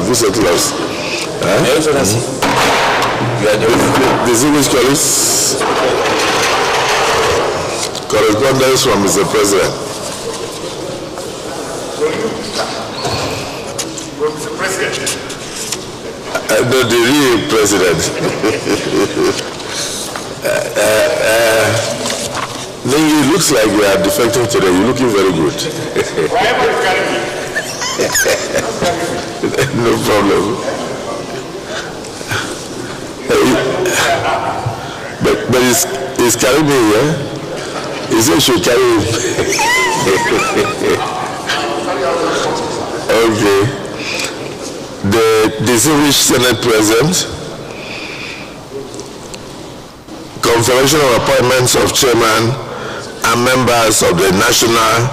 Have you settled us? Your Excellency. Distinguished colleagues, correspondence from Mr. President. Mr. President. The real president. It looks like we are defecting today. You're looking very good. No problem. But he's carrying me, yeah? He said he should carry him. Okay. The distinguished Senate President, confirmation of appointments of chairman and members of the National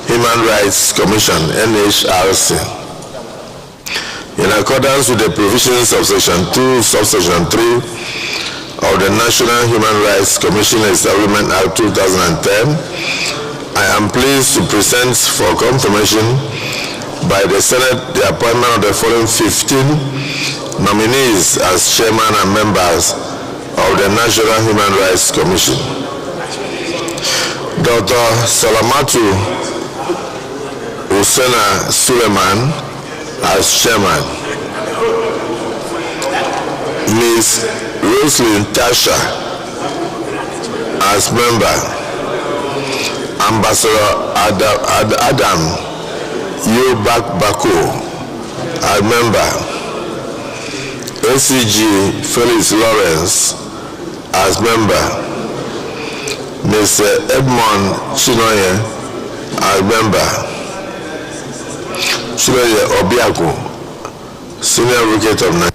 Human Rights Commission, NHRC. In accordance with the provisions of Section 2, Subsection 3 of the National Human Rights Commission Establishment Act 2010, I am pleased to present for confirmation by the Senate the appointment of the following 15 nominees as chairman and members of the National Human Rights Commission. Dr. Salamatu Husena Suleiman as chairman. Ms. Roslyn Tasha as member. Ambassador Adam Yobak Bako as member. ACG Felix Lawrence as member. Mr. Edmond Chinoye as member. Chinoye Obiako, Senior Advocate of Nigeria.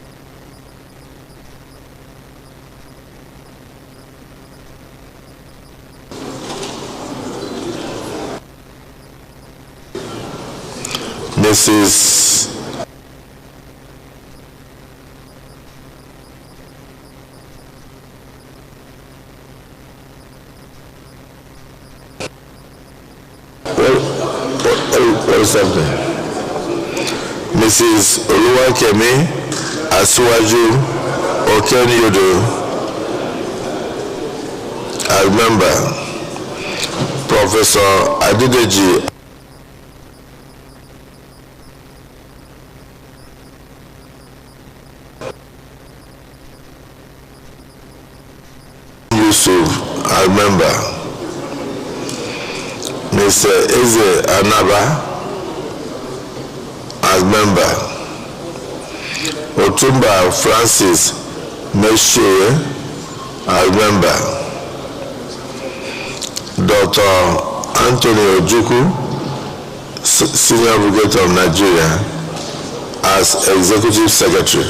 Mrs. What is happening? Mrs. Oluwakemi Asiwaju Okenyodo as member. Professor Adedeji Yusuf as member. Mr. Eze Anaba as member. Otumba Francis Meshe as member. Dr. Anthony Ojukwu, Senior Advocate of Nigeria, as Executive Secretary.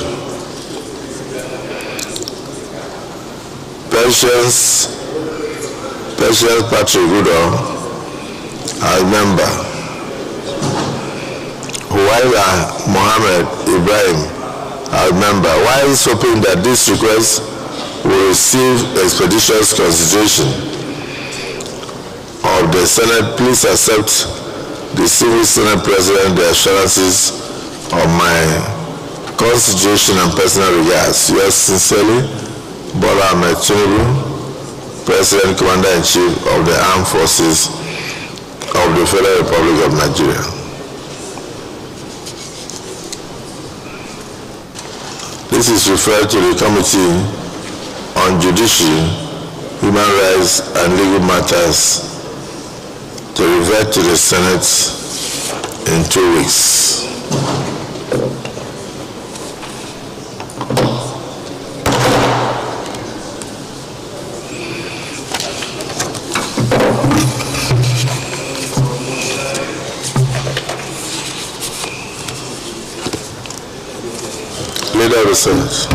Patience Patrick Goodall as member. Huwaila Mohammed Ibrahim as member. While hoping that this request will receive expeditious consideration of the Senate, please accept the Civil Senate President the assurances of my consideration and personal regards. Yours sincerely, Bola Ahmed Tinubu, President, Commander-in-Chief of the Armed Forces of the Federal Republic of Nigeria. This is referred to the Committee on Judiciary, Human Rights and Legal Matters to revert to the Senate in 2 weeks. Leader of the Senate.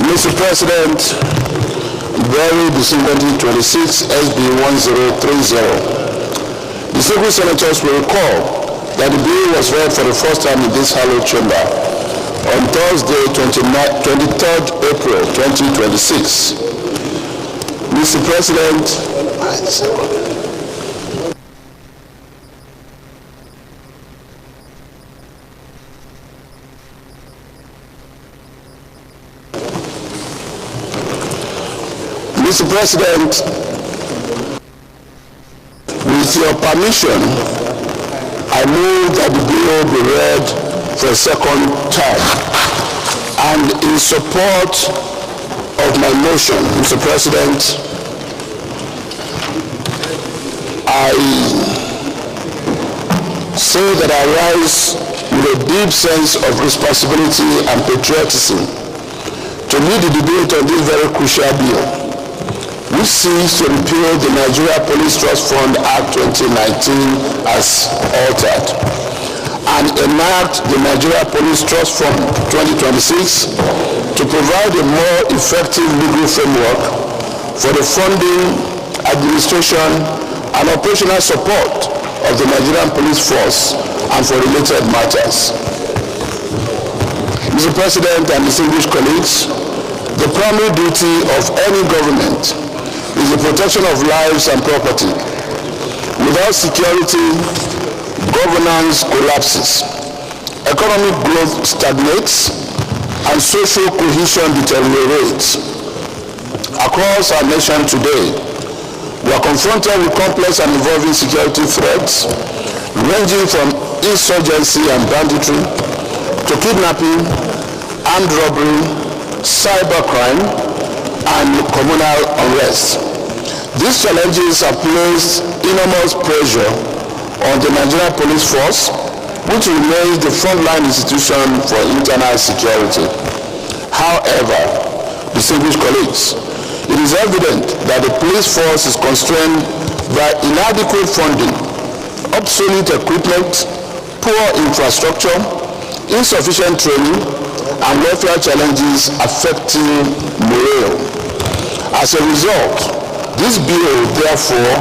Mr. President, very December 26, SB 1030. Distinguished senators will recall that the bill was read for the first time in this hallowed chamber on Thursday, 23rd April 2026. Mr. President, Mr. President, with your permission, I move that the bill be read for a second time. And in support of my motion, Mr. President, I say that I rise with a deep sense of responsibility and patriotism to lead the debate on this very crucial bill, which seeks to repeal the Nigeria Police Trust Fund Act 2019 as altered and enact the Nigeria Police Trust Fund 2026 to provide a more effective legal framework for the funding, administration, and operational support of the Nigerian Police Force and for related matters. Mr. President and distinguished colleagues, the primary duty of any government is the protection of lives and property. Without security, governance collapses, economic growth stagnates, and social cohesion deteriorates. Across our nation today, we are confronted with complex and evolving security threats, ranging from insurgency and banditry to kidnapping, armed robbery, cybercrime, and communal unrest. These challenges have placed enormous pressure on the Nigerian Police Force, which remains the frontline institution for internal security. However, distinguished colleagues, it is evident that the police force is constrained by inadequate funding, obsolete equipment, poor infrastructure, insufficient training, and welfare challenges affecting morale. As a result, this bill, therefore,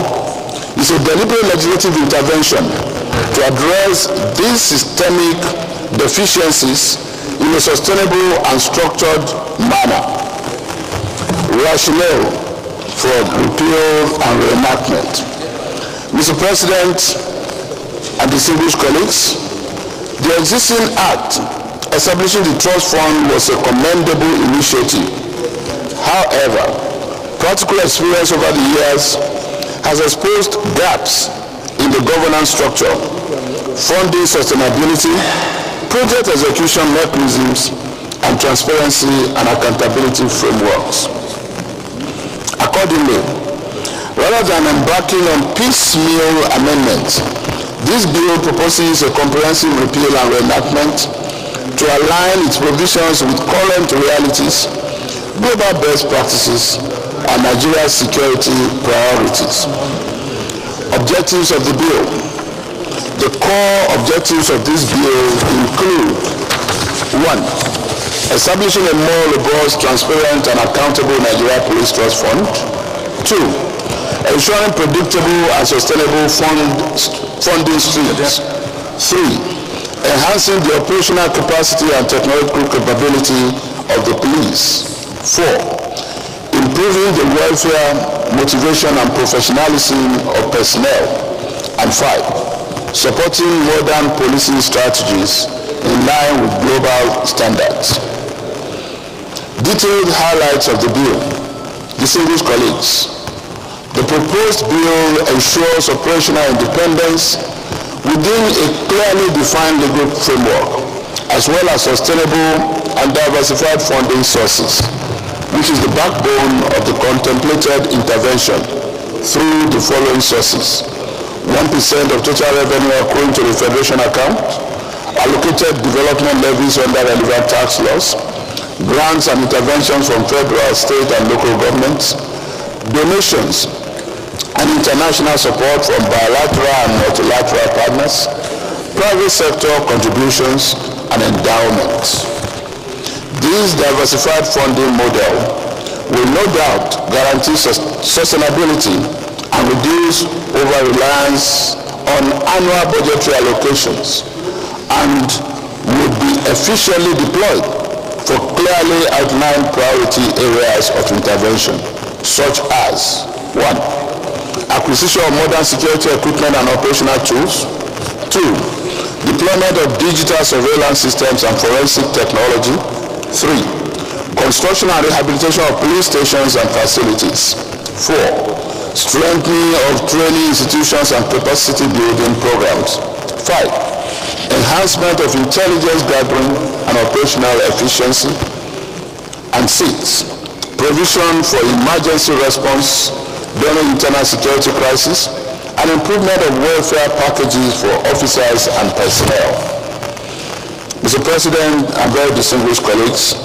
is a deliberate legislative intervention to address these systemic deficiencies in a sustainable and structured manner. Rationale for repeal and reenactment. Mr. President and distinguished colleagues, the existing act establishing the trust fund was a commendable initiative. However, practical experience over the years has exposed gaps in the governance structure, funding sustainability, project execution mechanisms, and transparency and accountability frameworks. Accordingly, rather than embarking on piecemeal amendments, this bill proposes a comprehensive repeal and reenactment to align its provisions with current realities, global best practices, and Nigeria's security priorities. Objectives of the bill. The core objectives of this bill include: 1. Establishing a more robust, transparent, and accountable Nigeria Police Trust Fund. 2. Ensuring predictable and sustainable funding streams. 3. Enhancing the operational capacity and technological capability of the police. 4. Improving the welfare, motivation, and professionalism of personnel. And 5. Supporting modern policing strategies in line with global standards. Detailed highlights of the bill. Distinguished colleagues, the proposed bill ensures operational independence within a clearly defined legal framework, as well as sustainable and diversified funding sources, which is the backbone of the contemplated intervention through the following sources: 1% of total revenue accruing to the Federation account, allocated development levies under relevant tax laws, grants and interventions from federal, state, and local governments, donations and international support from bilateral and multilateral partners, private sector contributions, and endowments. This diversified funding model will no doubt guarantee sustainability and reduce over-reliance on annual budgetary allocations, and would be efficiently deployed for clearly outlined priority areas of intervention. such as 1. Acquisition of modern security equipment and operational tools. 2. Deployment of digital surveillance systems and forensic technology. 3. Construction and rehabilitation of police stations and facilities. 4. Strengthening of training institutions and capacity building programs. 5. Enhancement of intelligence gathering and operational efficiency. And 6. Provision for emergency response during internal security crisis and improvement of welfare packages for officers and personnel. Mr. President and very distinguished colleagues,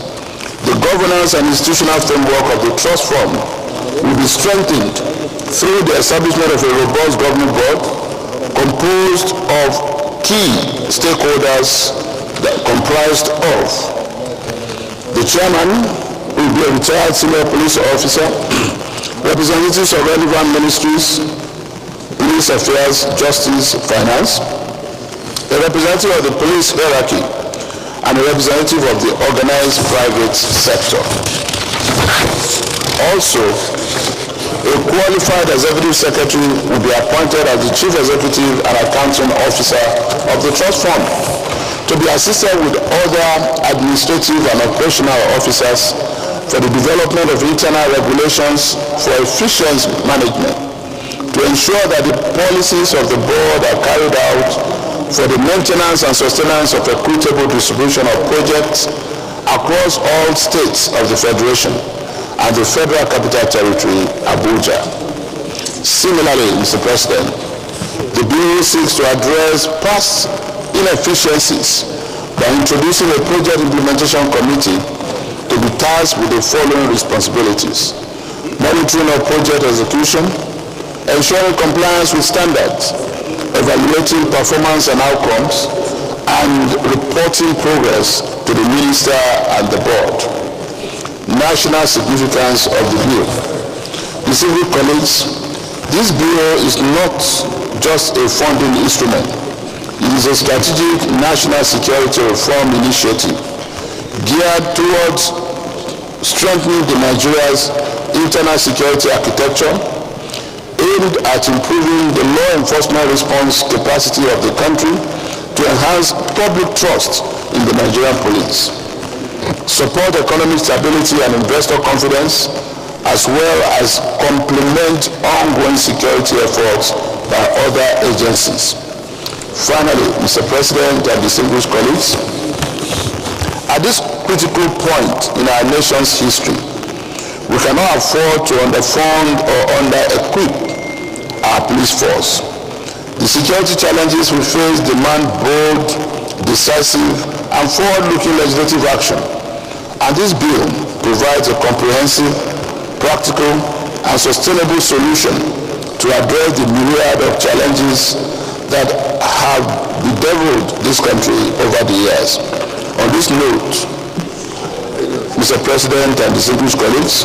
the governance and institutional framework of the Trust Fund will be strengthened through the establishment of a robust government board composed of key stakeholders that comprised of the chairman will be a retired senior police officer, representatives of relevant ministries, police affairs, justice, finance, a representative of the police hierarchy, and a representative of the organized private sector. Also, a qualified executive secretary will be appointed as the chief executive and accounting officer of the Trust Fund to be assisted with other administrative and operational officers for the development of internal regulations for efficient management, to ensure that the policies of the board are carried out for the maintenance and sustenance of equitable distribution of projects across all states of the Federation and the Federal Capital Territory, Abuja. Similarly, Mr. President, the bill seeks to address past inefficiencies by introducing a project implementation committee to be tasked with the following responsibilities: monitoring of project execution, ensuring compliance with standards, evaluating performance and outcomes, and reporting progress to the minister and the board. National significance of the bill. Distinguished colleagues, this bill is not just a funding instrument. It is a strategic national security reform initiative geared towards strengthening Nigeria's internal security architecture, aimed at improving the law enforcement response capacity of the country to enhance public trust in the Nigerian police, support economic stability and investor confidence, as well as complement ongoing security efforts by other agencies. Finally, Mr. President and distinguished colleagues, at this critical point in our nation's history, we cannot afford to underfund or under-equip our police force. The security challenges we face demand bold, decisive, and forward-looking legislative action. And this bill provides a comprehensive, practical, and sustainable solution to address the myriad of challenges that have bedeviled this country over the years. On this note, Mr. President and distinguished colleagues,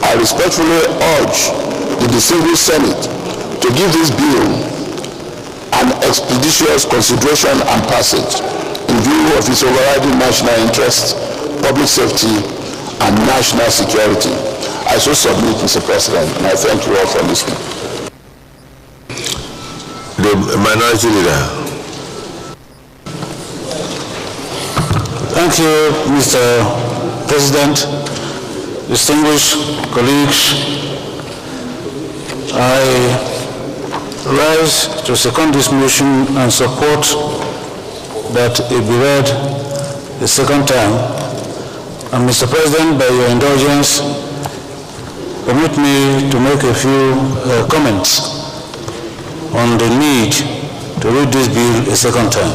I respectfully urge the distinguished Senate to give this bill an expeditious consideration and passage in view of its overriding national interest, public safety, and national security. I so submit, Mr. President, and I thank you all for listening. The Minority Leader. Thank you, Mr. President. Distinguished colleagues, I rise to second this motion and support that it be read the second time. And Mr. President, by your indulgence, permit me to make a few comments on the need to read this bill a second time.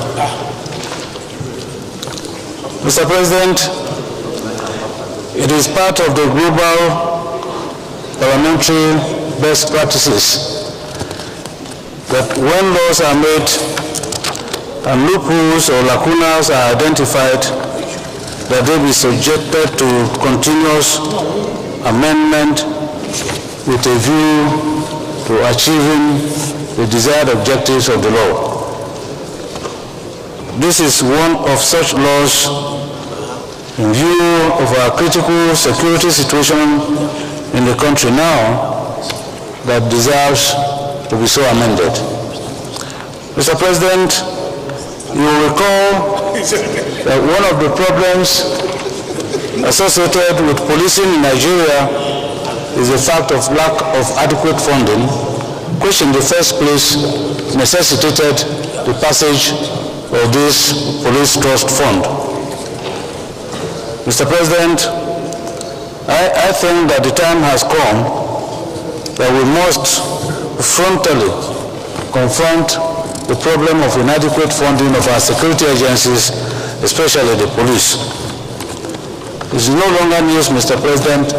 Mr. President, it is part of the global parliamentary best practices that when laws are made and loopholes or lacunas are identified, that they be subjected to continuous amendment with a view to achieving the desired objectives of the law. This is one of such laws in view of our critical security situation in the country now that deserves to be so amended. Mr. President, you will recall that one of the problems associated with policing in Nigeria is the fact of lack of adequate funding, which in the first place necessitated the passage of this Police Trust Fund. Mr. President, I think that the time has come that we must frontally confront the problem of inadequate funding of our security agencies, especially the police. It is no longer news, Mr. President,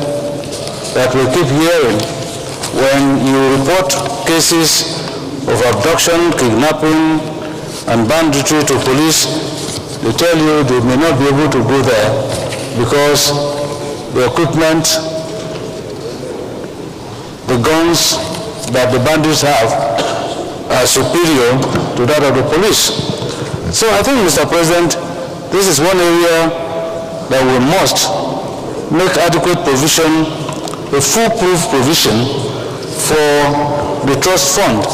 that we keep hearing when you report cases of abduction, kidnapping, and banditry to police. They tell you they may not be able to go there because the equipment, the guns that the bandits have are superior to that of the police. So I think, Mr. President, this is one area that we must make adequate provision, a foolproof provision for the trust fund,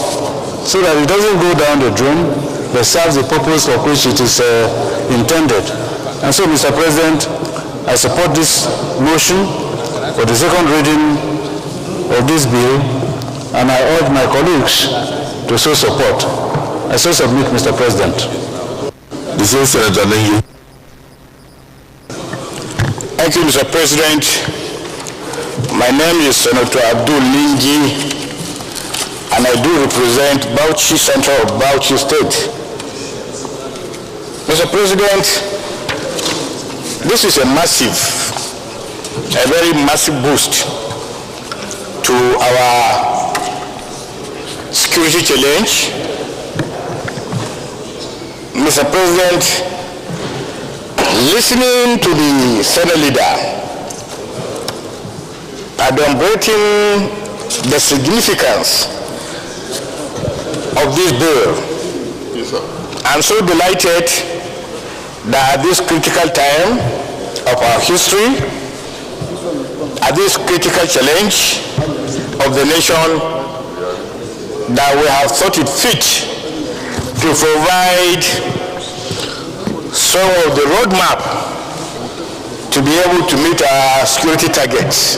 so that it doesn't go down the drain, but serves the purpose for which it is intended. And so, Mr. President, I support this motion for the second reading of this bill, and I urge my colleagues to so support. I so submit, Mr. President. This is Senator Nengi. Thank you, Mr. President. My name is Senator Abdul Lingi, and I do represent Bauchi Central of Bauchi State. Mr. President, this is a very massive boost to our security challenge. Mr. President, listening to the Senate leader, adumbrating the significance of this bill, yes, sir. I'm so delighted that at this critical time of our history, at this critical challenge of the nation, that we have thought it fit to provide some of the roadmap to be able to meet our security targets.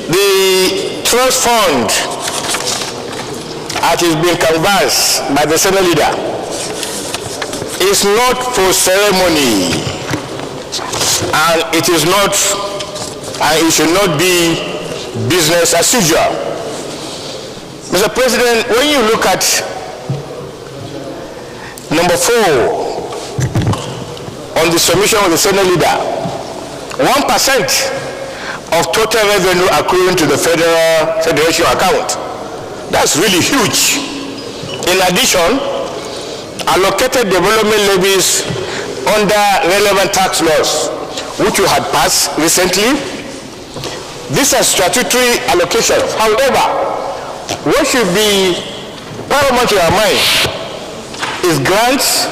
The trust fund, as has been canvassed by the Senate leader, is not for ceremony, and it is not, and it should not be business as usual. Mr. President, when you look at number 4 on the submission of the Senate leader, 1% of total revenue accruing to the federation account. That's really huge. In addition, allocated development levies under relevant tax laws, which you had passed recently. These are statutory allocations. However, what should be paramount in our mind is grants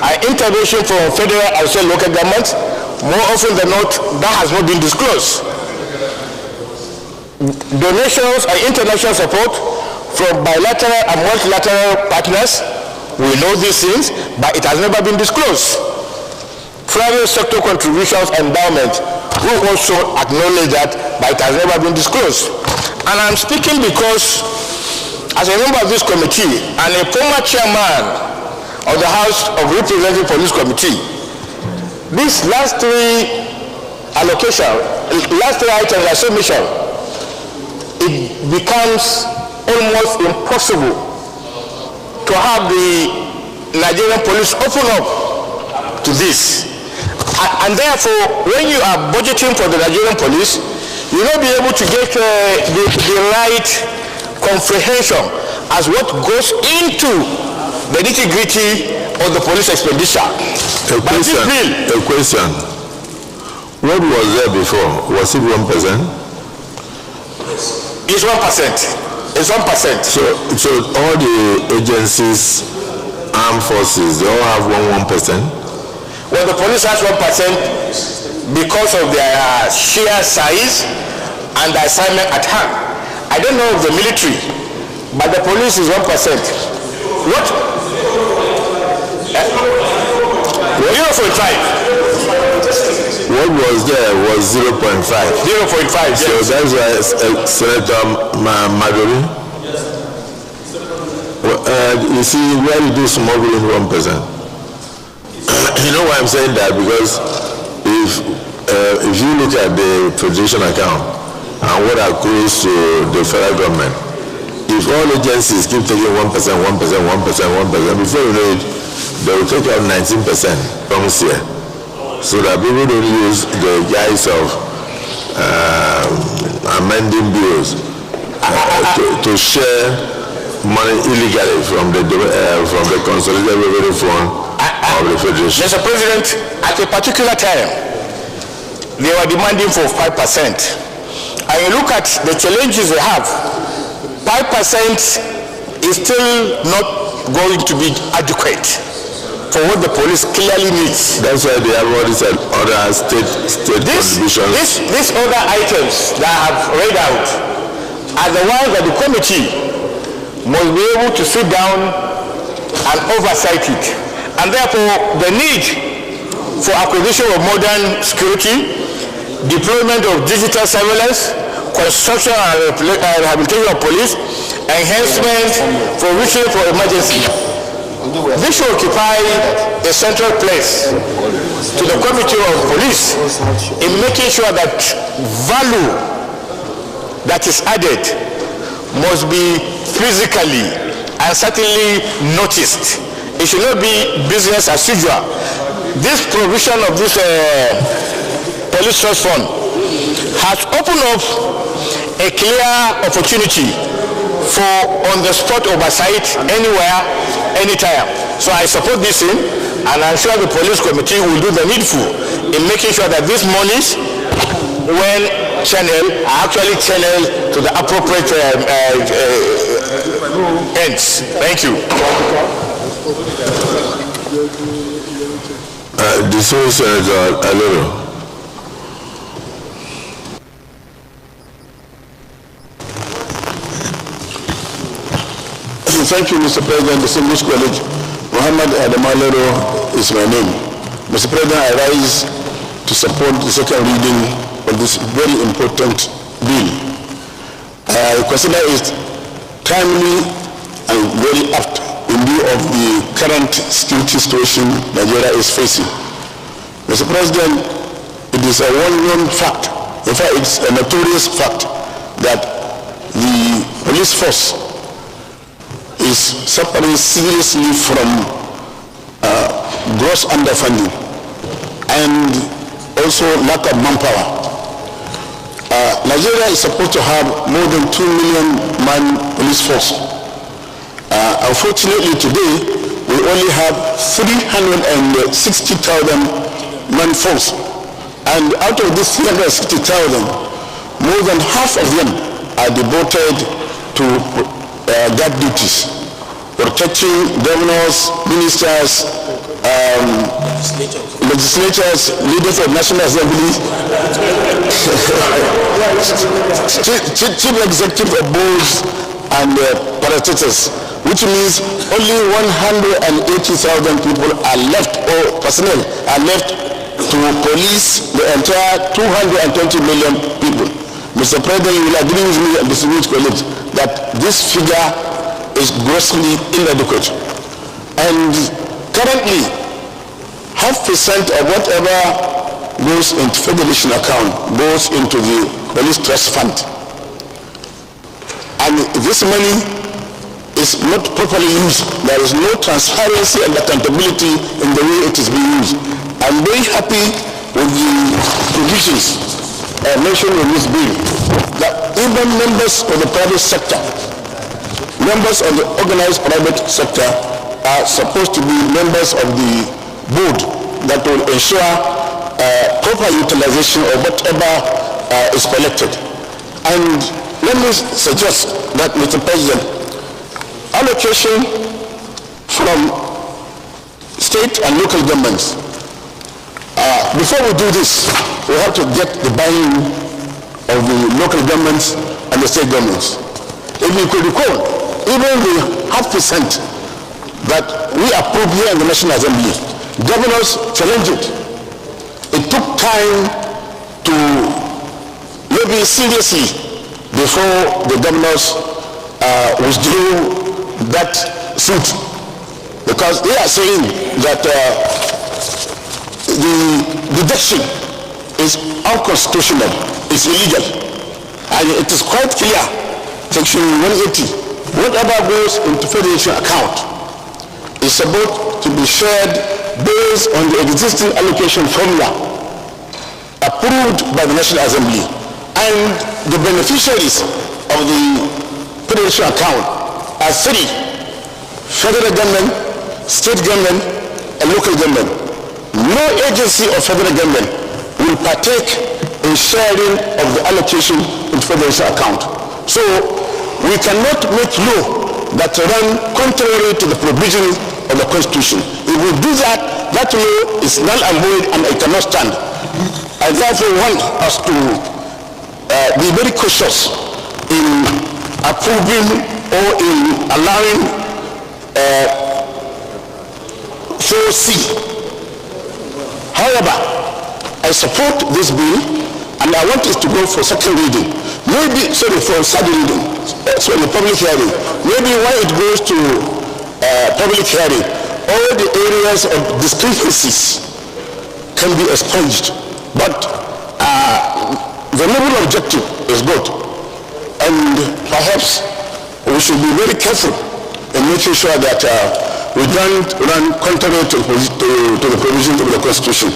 and intervention from federal and state local governments. More often than not, that has not been disclosed. Donations and international support from bilateral and multilateral partners, we know these things, but it has never been disclosed. Private sector contributions and endowment, we also acknowledge that, but it has never been disclosed. And I'm speaking because, as a member of this committee and a former chairman of the House of Representatives Police Committee, these last three items of submission, it becomes almost impossible to have the Nigerian police open up to this. And therefore, when you are budgeting for the Nigerian police, you will not be able to get the right comprehension as what goes into the nitty-gritty of the police expenditure. A question. What was there before? Was it 1%? It's 1%. It's 1%. So all the agencies, armed forces, they all have 1%? Well, the police has 1% because of their sheer size and the assignment at hand. I don't know of the military, but the police is 1%. What? 0.5. What was there was 0.5. 0.5. So Yes. that's why Senator Maduri. You see, where you do smuggling 1%. You know why I'm saying that? Because if you look at the Federation account and what accrues to the federal government, if all agencies keep taking 1%, 1%, 1%, 1%, before you know it, they will take out 19% from here. So that people don't use the guise of amending bills to share money illegally from the consolidated revenue fund of the Federation. Mr. President, at a particular time, they were demanding for 5%. And you look at the challenges they have, 5% is still not going to be adequate for what the police clearly needs. That's why they have all these other state contributions. These other items that I have read out are the ones that the committee must be able to sit down and oversight it. And therefore, the need for acquisition of modern security, deployment of digital surveillance, construction and rehabilitation of police, enhancement, provision for emergency. This should occupy a central place to the Committee of Police in making sure that value that is added must be physically and certainly noticed. It should not be business as usual. This provision of this police trust fund has opened up a clear opportunity for on-the-spot oversight anywhere, anytime. So I support this in, and I'm sure the police committee will do the needful in making sure that these monies, when channeled, are actually channeled to the appropriate ends. Thank you. This is Alero. Thank you, Mr. President. Distinguished colleague, Muhammad Adamalero is my name. Mr. President, I rise to support the second reading of this very important bill. I consider it timely and very apt in view of the current security situation Nigeria is facing. Mr. President, it is a well-known fact, in fact it's a notorious fact, that the police force is suffering seriously from gross underfunding and also lack of manpower. Nigeria is supposed to have more than 2 million man police force. Unfortunately today, we only have 360,000 man force. And out of this 360,000, more than half of them are devoted to guard duties, protecting governors, ministers, legislators, leaders of National Assembly, chief executive of boards and parastatals, which means only 180,000 people are left, or personnel are left to police the entire 220 million people. Mr. President, you will agree with me and distinguished colleagues that this figure is grossly inadequate. And currently, 0.5% of whatever goes into Federation account goes into the police trust fund. And this money is not properly used. There is no transparency and accountability in the way it is being used. I'm very happy with the provisions mentioned in this bill, that even members of the private sector, members of the organized private sector are supposed to be members of the board that will ensure proper utilization of whatever is collected. And let me suggest that, Mr. President, allocation from state and local governments, before we do this, we have to get the buy-in of the local governments and the state governments. If you could recall, even the 0.5% that we approved here in the National Assembly, governors challenged it. It took time to lobby seriously before the governors withdrew that suit, because they are saying that the deduction is unconstitutional, it's illegal, and it is quite clear, Section 180, whatever goes into federation account is supposed to be shared based on the existing allocation formula approved by the National Assembly, and the beneficiaries of the federation account are three: federal government, state government, and local government. No agency of federal government will partake in sharing of the allocation in federation account. So we cannot make law that run contrary to the provisions of the Constitution. If we do that, that law is null and void, and it cannot stand. I therefore want us to be very cautious in approving or in allowing 4C. However, I support this bill, and I want it to go for second reading. Maybe, sorry, for third reading, sorry, public hearing. Maybe when it goes to public hearing, all the areas of discrepancies can be expunged. But the noble objective is good, and perhaps we should be very careful in making sure that we don't run contrary to the provisions of the Constitution.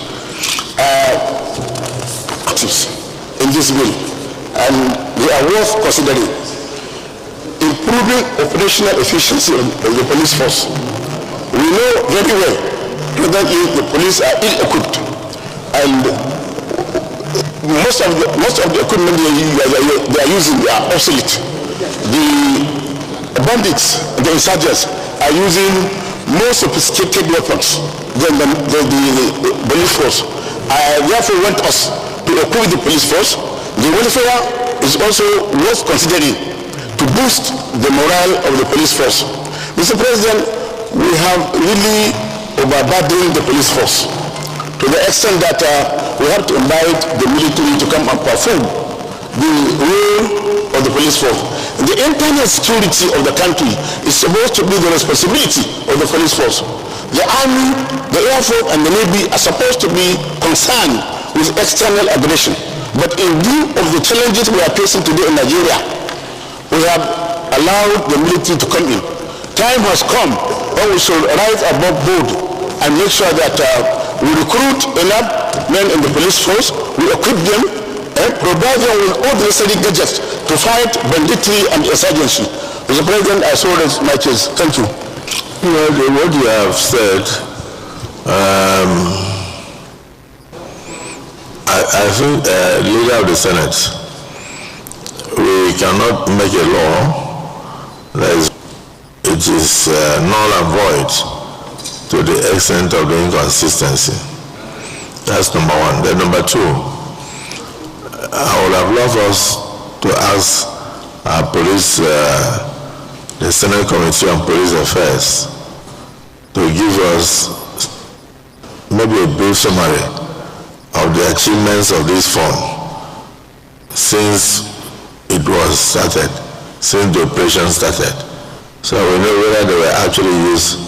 In this bill, and they are worth considering. Improving operational efficiency of the police force. We know very well that the police are ill-equipped, and most of the equipment they are using are obsolete. The bandits, the insurgents, are using more sophisticated weapons than the police force. I therefore want us to equip the police force. The welfare is also worth considering to boost the morale of the police force. Mr. President, we have really overburdened the police force to the extent that we have to invite the military to come and perform the role of the police force. The internal security of the country is supposed to be the responsibility of the police force. The Army, the Air Force, and the Navy are supposed to be concerned with external aggression. But in view of the challenges we are facing today in Nigeria, we have allowed the military to come in. Time has come when we should rise above board and make sure that we recruit enough men in the police force, we equip them, and provide them with all the necessary gadgets to fight banditry and insurgency. Mr. President, I saw this my case. Thank you. Well, what you have said, I think, leader of the Senate, we cannot make a law that it is null and void to the extent of the inconsistency. That's number one. Then number two, I would have loved us to ask our police, the Senate Committee on Police Affairs, to give us maybe a brief summary of the achievements of this fund since it was started, since the operation started. So we know whether they were actually used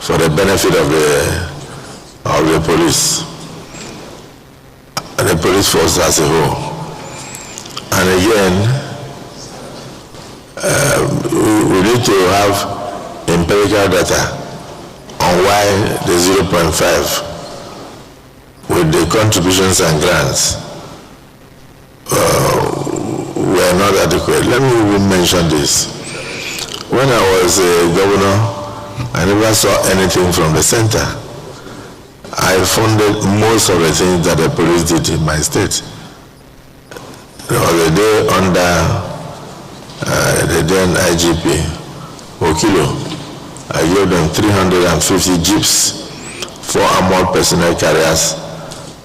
for the benefit of the police and the police force as a whole. And again, we need to have empirical data on why the 0.5 with the contributions and grants were not adequate. Let me even mention this. When I was a governor, I never saw anything from the center. I funded most of the things that the police did in my state. There was a day under the then IGP, Okilo. I gave them 350 jeeps, 4 armored personnel carriers,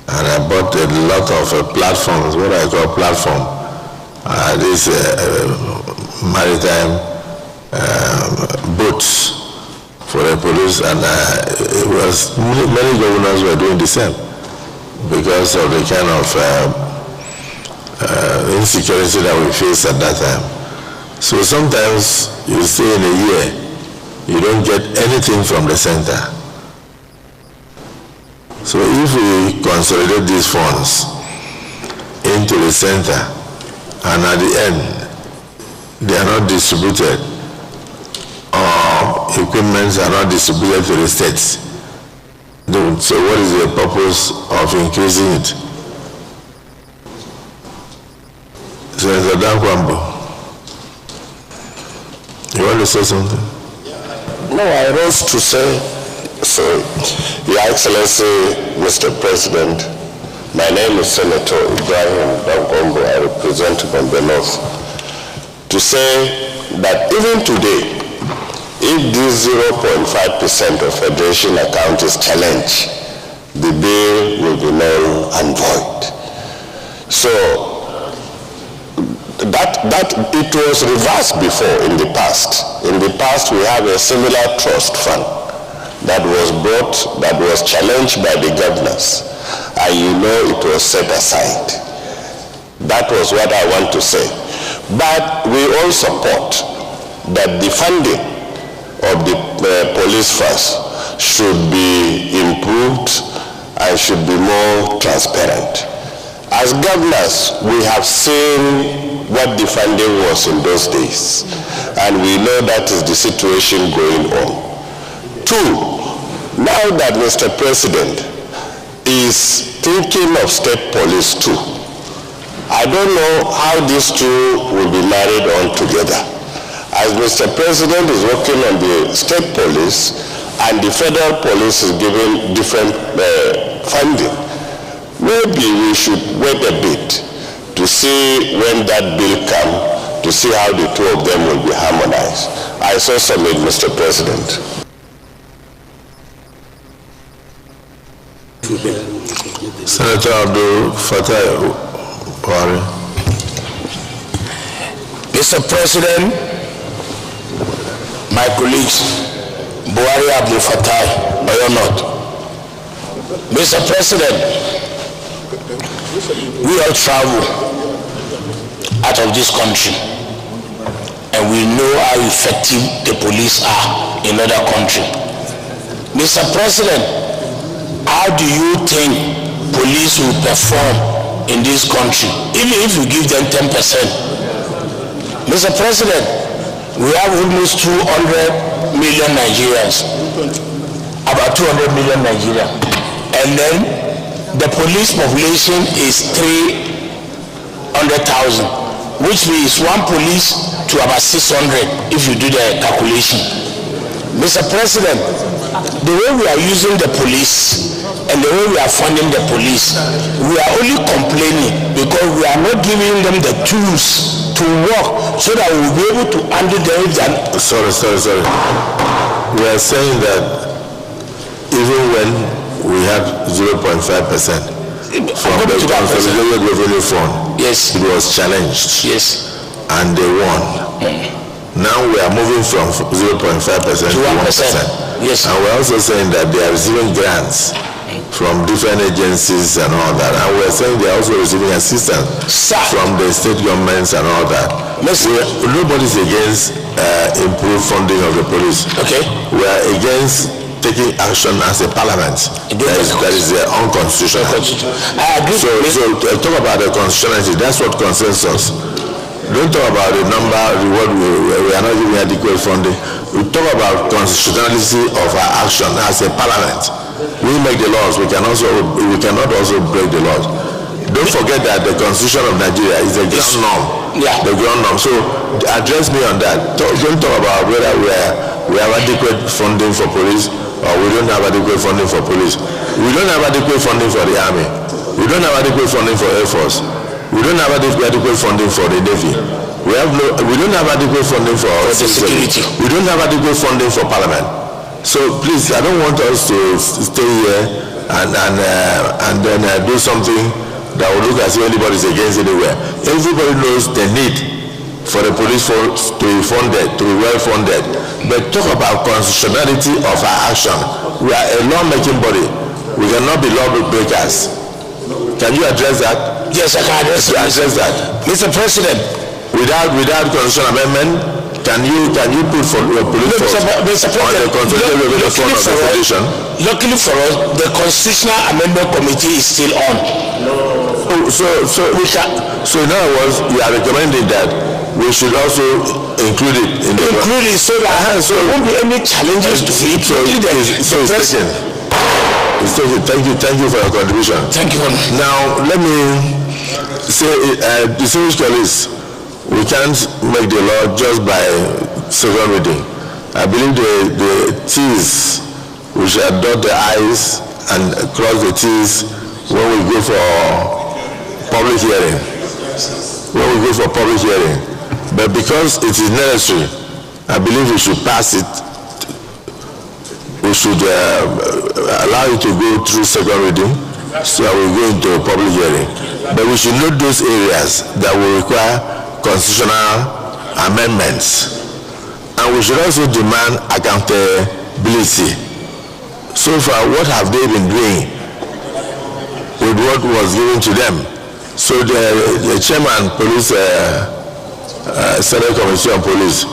and I bought a lot of platforms, what I call platform, these maritime boats for the police, and it was many governors were doing the same because of the kind of insecurity that we faced at that time. So sometimes you stay in a year, you don't get anything from the center. So if we consolidate these funds into the center, and at the end they are not distributed, or equipments are not distributed to the states, so what is the purpose of increasing it? Senator Dankwambo, you want to say something? No, I rose to say, Your Excellency, Mr. President, my name is Senator Ibrahim Dankwambo. I represent Gombe North. To say that even today, if this 0.5% of Federation account is challenged, the bill will be null and void. So that it was reversed before in the past. In the past, we have a similar trust fund that was brought, that was challenged by the governors, and you know it was set aside. That was what I want to say. But we all support that the funding of the police force should be improved and should be more transparent. As governors, we have seen what the funding was in those days, and we know that is the situation going on. Two, now that Mr. President is thinking of state police too, I don't know how these two will be married on together. As Mr. President is working on the state police and the federal police is given different funding, maybe we should wait a bit to see when that bill comes, to see how the two of them will be harmonized. I so submit, Mr. President. Senator Abdul Fattah Buhari. Mr. President, my colleagues, Buhari Abdul Fattah, or not. Mr. President, we all travel out of this country, and we know how effective the police are in other countries. Mr. President, how do you think police will perform in this country, even if you give them 10%? Mr. President, we have almost 200 million Nigerians, about 200 million Nigerians, and then the police population is 300,000, which means one police to about 600 if you do the calculation. Mr. President, the way we are using the police and the way we are funding the police, we are only complaining because we are not giving them the tools to work so that we will be able to handle them. Sorry. We are saying that even when we have 0.5% from the Consolidated Revenue Fund, yes, it was challenged, yes, and they won. Now we are moving from 0.5% to 1%. Yes. And we're also saying that they are receiving grants from different agencies and all that. And we're saying they are also receiving assistance from the state governments and all that. Nobody's against improved funding of the police. Okay. We are against taking action as a parliament. That is unconstitutional. I agree. So talk about the constitutionality. That's what concerns us. Don't talk about the number, what we are not giving adequate funding. We talk about constitutionality of our action as a parliament. We make the laws. We cannot also break the laws. Don't forget that the Constitution of Nigeria is the ground norm. Yeah. The ground norm. So address me on that. Don't talk about whether we have adequate funding for police or we don't have adequate funding for police. We don't have adequate funding for the army. We don't have adequate funding for Air Force. We don't have adequate funding for the Navy. We don't have adequate funding for security. We don't have adequate funding for Parliament. So please, I don't want us to stay here and then do something that will look as if anybody is against anywhere. Everybody knows the need for the police force to be funded, to be well funded. But talk about constitutionality of our action. We are a law-making body. We cannot be lawbreakers. Can you address that? Yes, I can address that. Mr. President, without constitutional amendment, can you put for your police force on the constitutional reform of the Constitution? Luckily for us, the Constitutional Amendment Committee is still on. So in other words, you are recommending that we should also include it in the so that there won't be any challenges to it. Thank you for your contribution. Thank you. Now let me say, distinguished colleagues, we can't make the law just by second reading. I believe the T's, we should dot the I's and cross the T's when we go for public hearing. But because it is necessary, I believe we should pass it. We should allow it to go through second reading, so we go into a public hearing. But we should note those areas that will require constitutional amendments. And we should also demand accountability. So far, what have they been doing with what was given to them? So the chairman, police, Senate Committee on Police,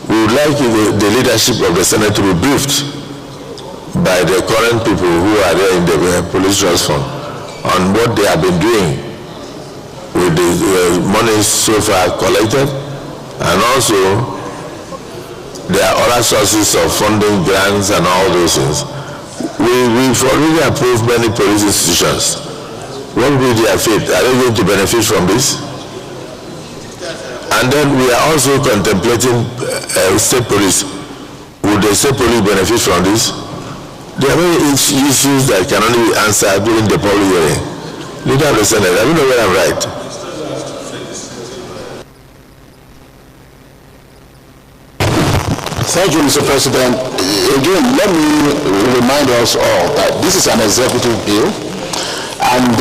we would like the leadership of the Senate to be briefed by the current people who are there in the police trust fund on what they have been doing with the money so far collected, and also there are other sources of funding, grants and all those things. We've already approved many police institutions. What will be their fate? Are they going to benefit from this? And then we are also contemplating state police. Would the state police benefit from this? There are many issues that can only be answered during the public hearing. Leader of the Senate, I don't know whether I'm right. Thank you, Mr. President. Again, let me remind us all that this is an executive bill, and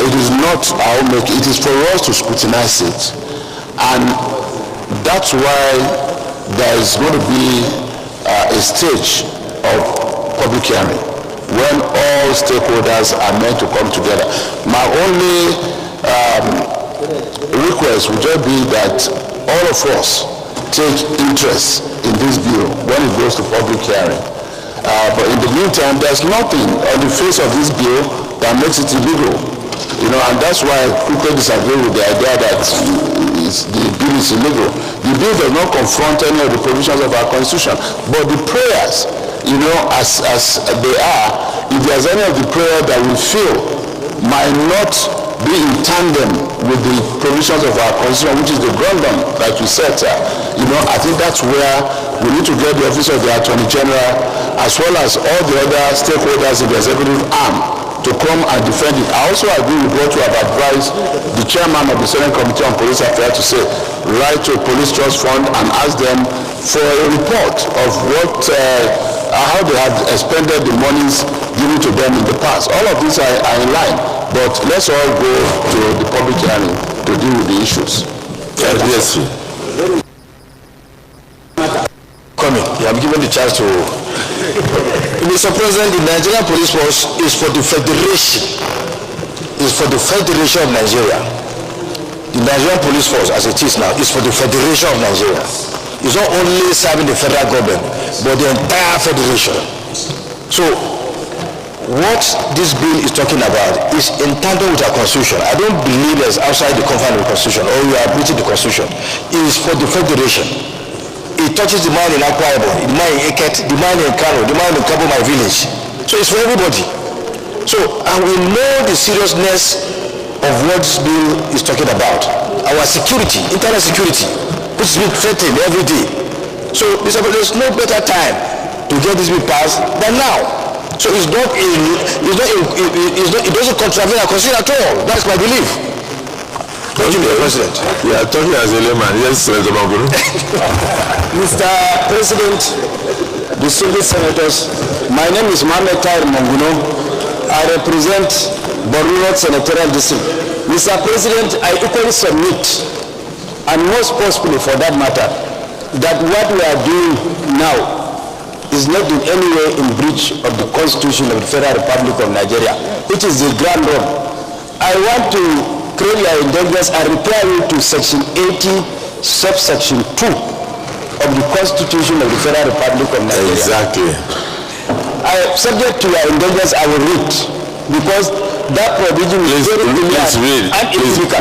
it is not our make. It is for us to scrutinize it, and that's why there is going to be a stage of public hearing when all stakeholders are meant to come together. My only request would just be that all of us take interest in this bill when it goes to public hearing. But in the meantime, there's nothing on the face of this bill that makes it illegal. And that's why I quickly disagree with the idea that the bill is illegal. The bill does not confront any of the provisions of our Constitution, but the prayers, as they are, if there's any of the prayer that we feel might not be in tandem with the provisions of our Constitution, which is the grundum, like you said, I think that's where we need to get the Office of the Attorney General, as well as all the other stakeholders in the executive arm, to come and defend it. I also agree with what you have advised the chairman of the Senate Committee on Police Affairs to say, write to a police trust fund and ask them for a report of how they have expended the monies given to them in the past. All of these are in line, but let's all go to the public hearing to deal with the issues. Yes, sir. You have given the chance to. Mr. President, the Nigerian Police Force is for the Federation. It's for the Federation of Nigeria. The Nigerian Police Force, as it is now, is for the Federation of Nigeria. It's not only serving the federal government, but the entire federation. So, what this bill is talking about is in tandem with our Constitution. I don't believe it's outside the confines of the Constitution, or we are breaching the Constitution. It is for the Federation. It touches the man in Akwa Ibom, the man in Eket, the man in Kano, the man in Kabo, my village. So it's for everybody. So, and we know the seriousness of what this bill is talking about. Our security, internal security, which is being threatened every day. So, there's no better time to get this bill passed than now. So it doesn't contravene our Constitution at all. That's my belief. Thank you, Mr. President. Yeah, talking as a layman. Yes, Senator Mangunu. Mr. President, distinguished senators, my name is Mohamed Tahir Mangunu. I represent Borno Senatorial District. Mr. President, I equally submit, and most forcefully for that matter, that what we are doing now is not in any way in breach of the Constitution of the Federal Republic of Nigeria. It is the grand wrong. I want to create your indulgence and refer you to Section 80, subsection 2 of the Constitution of the Federal Republic of Nigeria. Exactly. Subject to your indulgence, I will read, because that provision is very clear and unequivocal.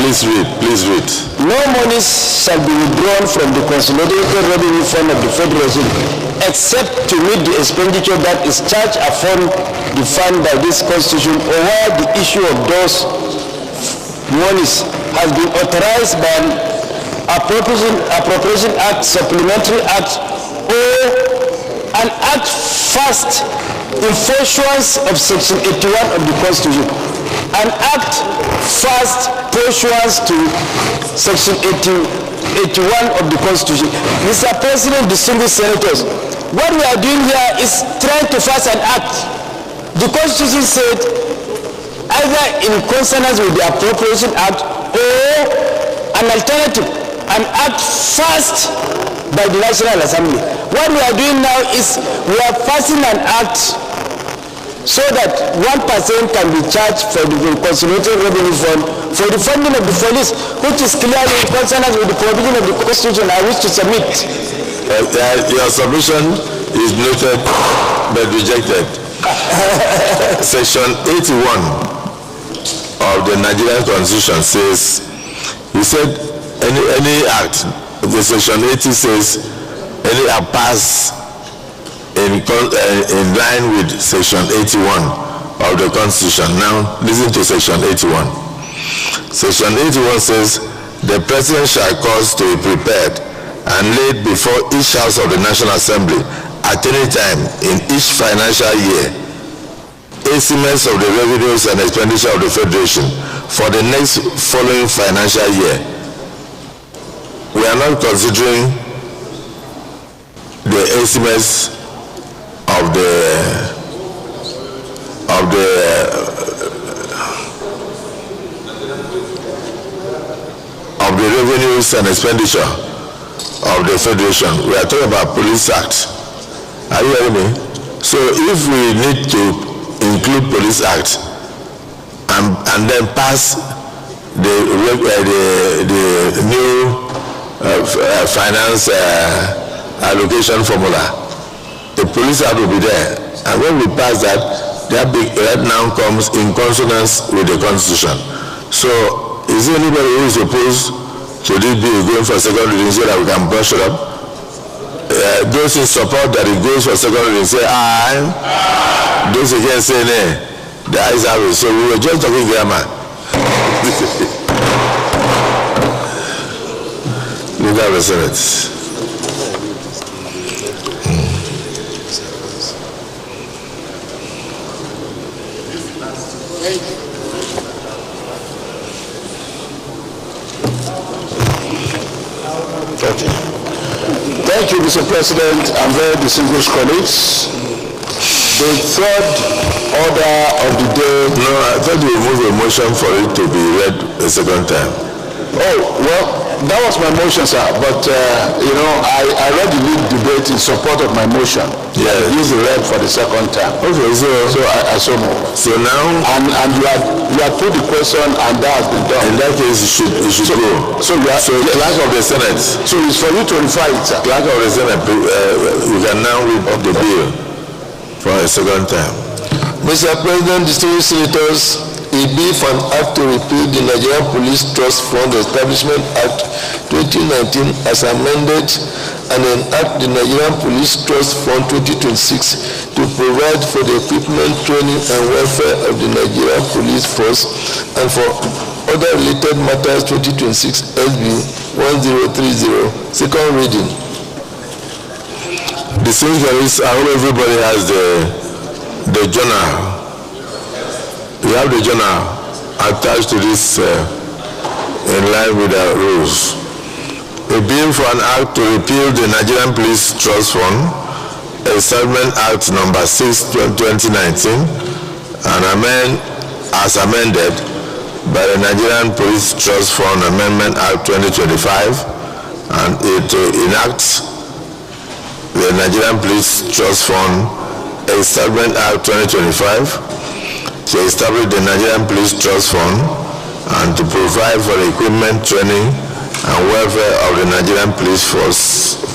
Please read. No monies shall be withdrawn from the Consolidated Revenue Fund of the Federation except to meet the expenditure that is charged upon the fund by this Constitution, or where the issue of those monies has been authorized by an Appropriation Act, Supplementary Act, or an Act first in pursuance of Section 81 of the Constitution. An Act first pursuant to Section 81 of the Constitution. Mr. President, distinguished senators, what we are doing here is trying to pass an act. The Constitution said either in consonance with the Appropriation Act or an alternative, an act passed by the National Assembly. What we are doing now is we are passing an act so that 1% can be charged for the Consolidated Revenue Fund for the funding of the police, which is clearly in consonance with the provision of the Constitution. I wish to submit. Your submission is noted but rejected. Section 81 of the Nigerian Constitution says, you said any act, the Section 80 says any act passed in line with Section 81 of the Constitution. Now, listen to Section 81. Section 81 says, the President shall cause to be prepared and laid before each House of the National Assembly at any time in each financial year estimates of the revenues and expenditure of the Federation for the next following financial year. We are not considering the estimates of the revenues and expenditure of the Federation. We are talking about Police Act. Are you hearing me? So if we need to include Police Act and then pass the new finance allocation formula, the Police Act will be there, and when we pass that, that now comes in consonance with the Constitution. So, is there anybody who is opposed to this bill going for second reading so that we can brush it up? Those in support that it goes for second reading say aye. Those against say nay. The ayes have it. So we were just talking grammar. Leader of the Senate. Thank you, Mr. President, and very distinguished colleagues. The third order of the day. No, I thought you moved a motion for it to be read a second time. Oh, well, that was my motion, sir. But, I read the lead debate in support of my motion. Yes. Use the read for the second time. Okay, so I so move. So now, and you have put the question, and that has been done. In that case, it should go. So Clerk of the Senate. So it's for you to refer it, sir. Clerk of the Senate, you can now read the bill for a second time. Mr. President, distinguished senators, a bill for an act to repeal the Nigerian Police Trust Fund Establishment Act 2019 as amended, and enact the Nigerian Police Trust Fund 2026 to provide for the equipment, training, and welfare of the Nigerian Police Force and for other related matters 2026 SB 1030. Second reading. Distinguished, I hope everybody has the journal. We have the journal attached to this in line with the rules. A bill for an act to repeal the Nigerian Police Trust Fund Establishment Act number 6, 2019, and amend as amended by the Nigerian Police Trust Fund Amendment Act 2025 and to enact the Nigerian Police Trust Fund Establishment Act 2025 to establish the Nigerian Police Trust Fund and to provide for the equipment, training, and welfare of the Nigerian Police Force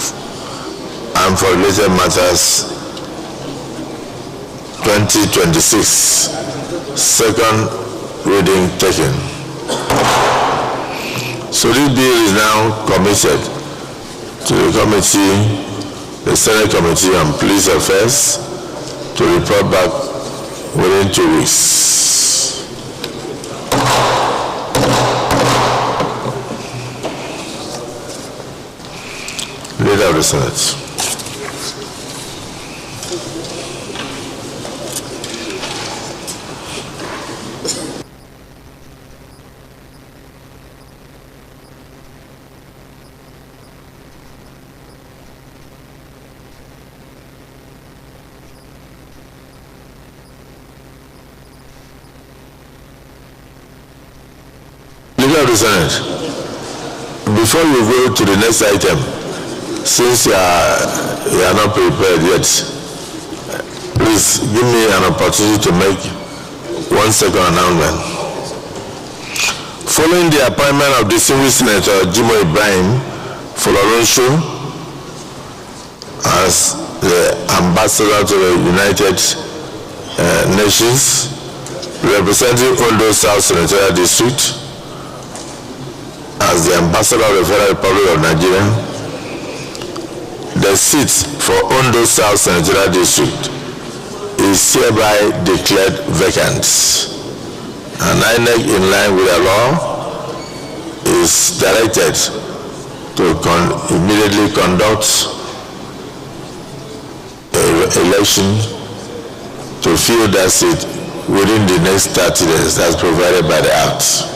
and for related matters 2026. Second reading taken. So this bill is now committed to the committee, the Senate Committee on Police Affairs, to report back within 2 weeks. Leader of the Senate. Leader of the Senate, before you go to the next item, since you are not prepared yet, please give me an opportunity to make 1 second announcement. Following the appointment of distinguished Senator Jimoh Ibrahim Folorunso as the ambassador to the United Nations, representing Ondo South Senatorial District, as the ambassador of the Federal Republic of Nigeria, the seat for Ondo South Senatorial District is hereby declared vacant, and INEC, in line with the law, is directed to immediately conduct an election to fill that seat within the next 30 days as provided by the Act.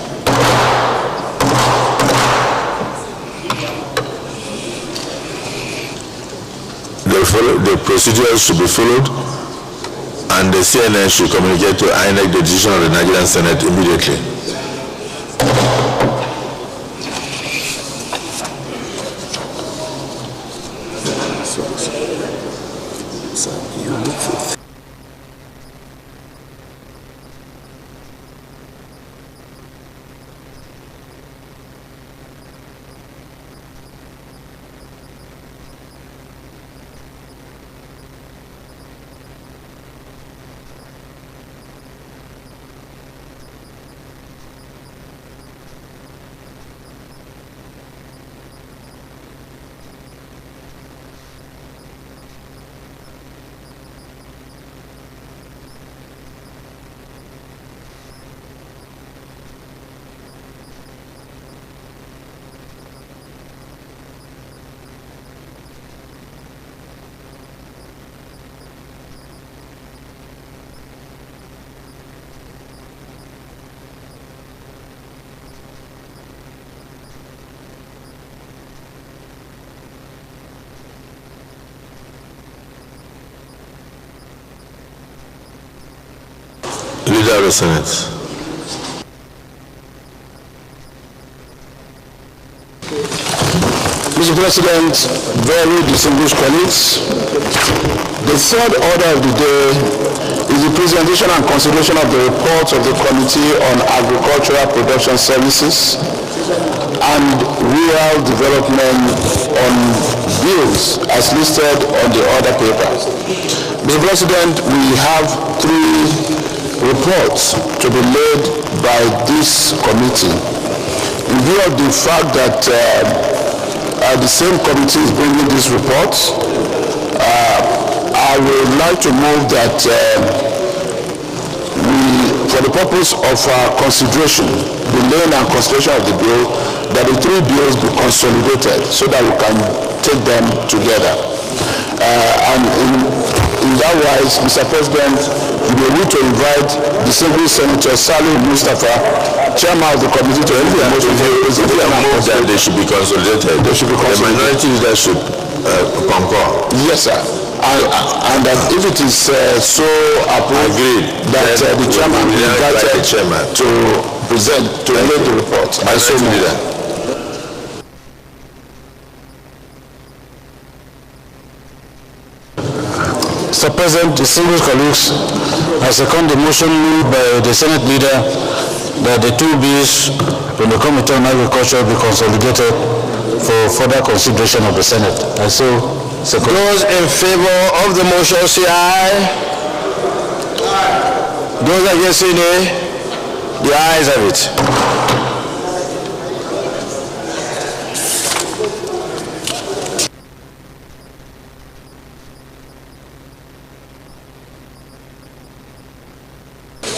The procedure should be followed, and the CNN should communicate to INEC the decision of the Nigerian Senate immediately. Leader of the Senate. Mr. President, very distinguished colleagues, the third order of the day is the presentation and consideration of the report of the Committee on Agricultural Production Services and Rural Development on bills as listed on the order paper. Mr. President, we have 3 reports to be laid by this committee. In view of the fact that the same committee is bringing this report, I would like to move that for the purpose of consideration, the laying and consideration of the bill, that the 3 bills be consolidated so that we can take them together. And in that wise, Mr. President, we will need to invite distinguished Senator Salih Mustafa, Chairman of the committee, to enter a motion that they should be consolidated. They should be consolidated. The minority leader should concur. Yes, sir. And that if it is so approved, that the chairman will be invited to present, to make the report. I so move that. Mr. President, distinguished colleagues, I second the motion moved by the Senate leader that the two bills from the Committee on Agriculture be consolidated for further consideration of the Senate. I so second. Those in favor of the motion say aye. Those against say nay. The ayes have it.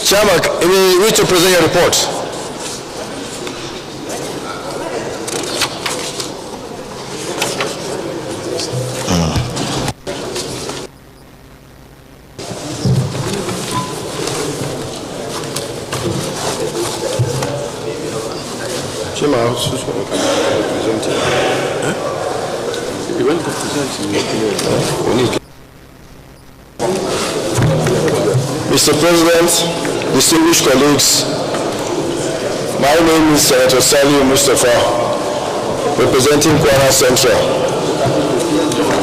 Chairman, we wish to present your report. Chairman, I was just going to present it. You want to present it? Mr. President, distinguished colleagues, my name is Senator Saliu Mustafa, representing Kwara Central.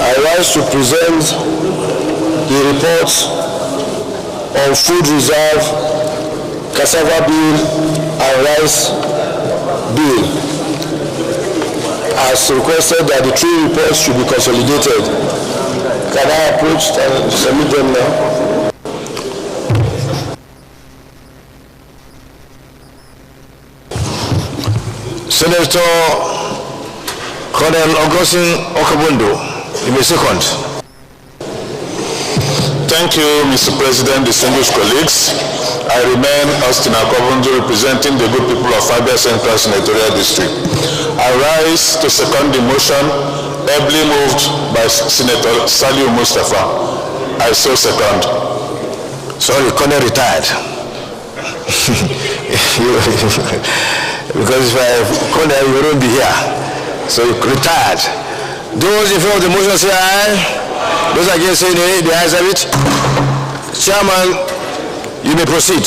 I rise to present the report on food reserve, cassava bill, and rice bill, as requested that the three reports should be consolidated. Can I approach and submit them now? Senator Colonel Augustine Okabundo, you may second. Thank you, Mr. President, distinguished colleagues. I remain Austin Okabundo, representing the good people of Abia Central Senatorial District. I rise to second the motion ably moved by Senator Saliu Mustafa. I so second. Sorry, Colonel retired. Because if I call there, you won't be here. So you retired. Those in favor of the motion say aye. Those against say nay. The ayes have it. Chairman, you may proceed.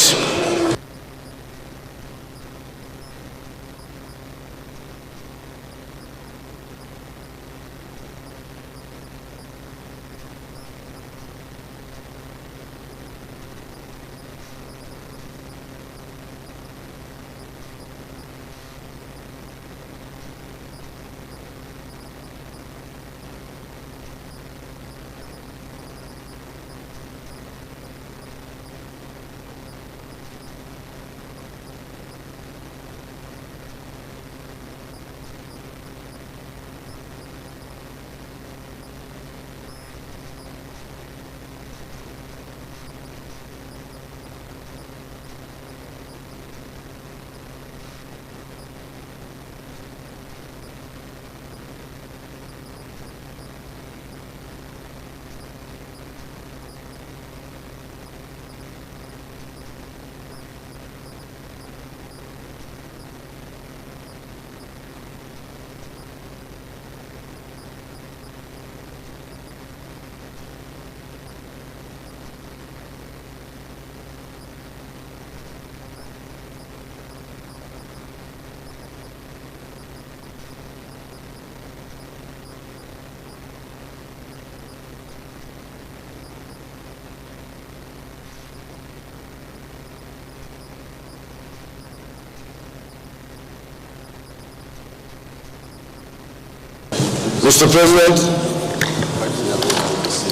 Mr. President,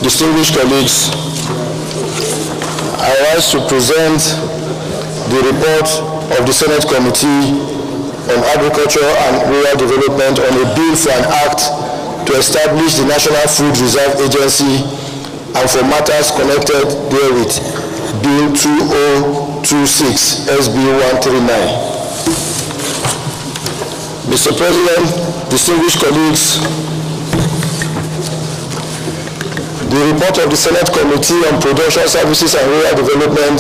distinguished colleagues, I rise to present the report of the Senate Committee on Agriculture and Rural Development on a bill for an act to establish the National Food Reserve Agency and for matters connected therewith, Bill 2026, SB 139. Mr. President, distinguished colleagues, the report of the Senate Committee on Production Services and Rural Development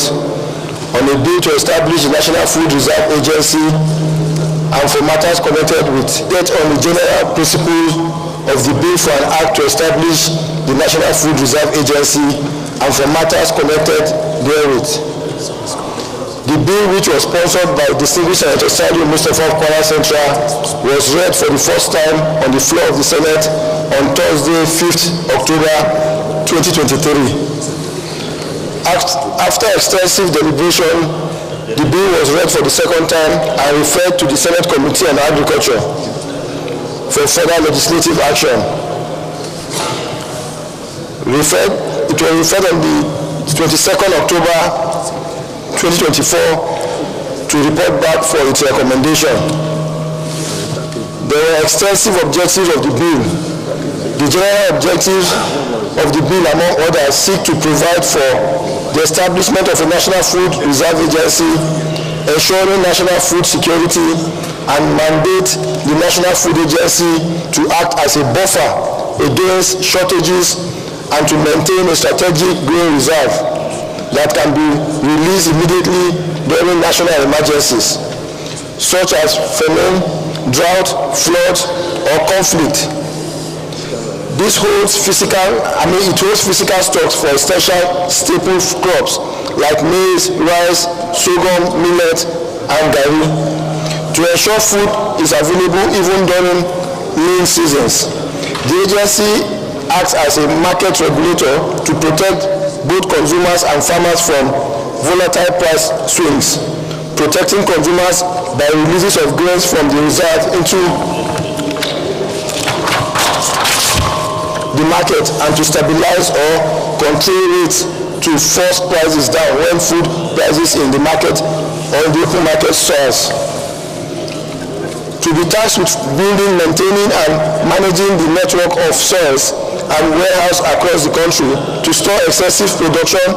on a bill to establish the National Food Reserve Agency and for matters connected with it on the general principle of the bill for an act to establish the National Food Reserve Agency and for matters connected therewith. The bill, which was sponsored by distinguished Senator Saliu Mustapha of Kwara Central, was read for the first time on the floor of the Senate on Thursday, 5th October 2023. After extensive deliberation, the bill was read for the second time and referred to the Senate Committee on Agriculture for further legislative action. It was referred on the 22nd October 2024 to report back for its recommendation. There were extensive objectives of the bill. The general objectives of the bill, among others, seek to provide for the establishment of a National Food Reserve Agency, ensuring national food security, and mandate the National Food Agency to act as a buffer against shortages and to maintain a strategic grain reserve that can be released immediately during national emergencies, such as famine, drought, floods, or conflict. This holds it holds physical stocks for essential staple crops like maize, rice, sorghum, millet, and garri, to ensure food is available even during lean seasons. The agency acts as a market regulator to protect both consumers and farmers from volatile price swings, protecting consumers by releases of grains from the reserve into the market and to stabilize or control rates to force prices down when food prices in the market or in the open market soars. To be tasked with building, maintaining, and managing the network of soils and warehouses across the country to store excessive production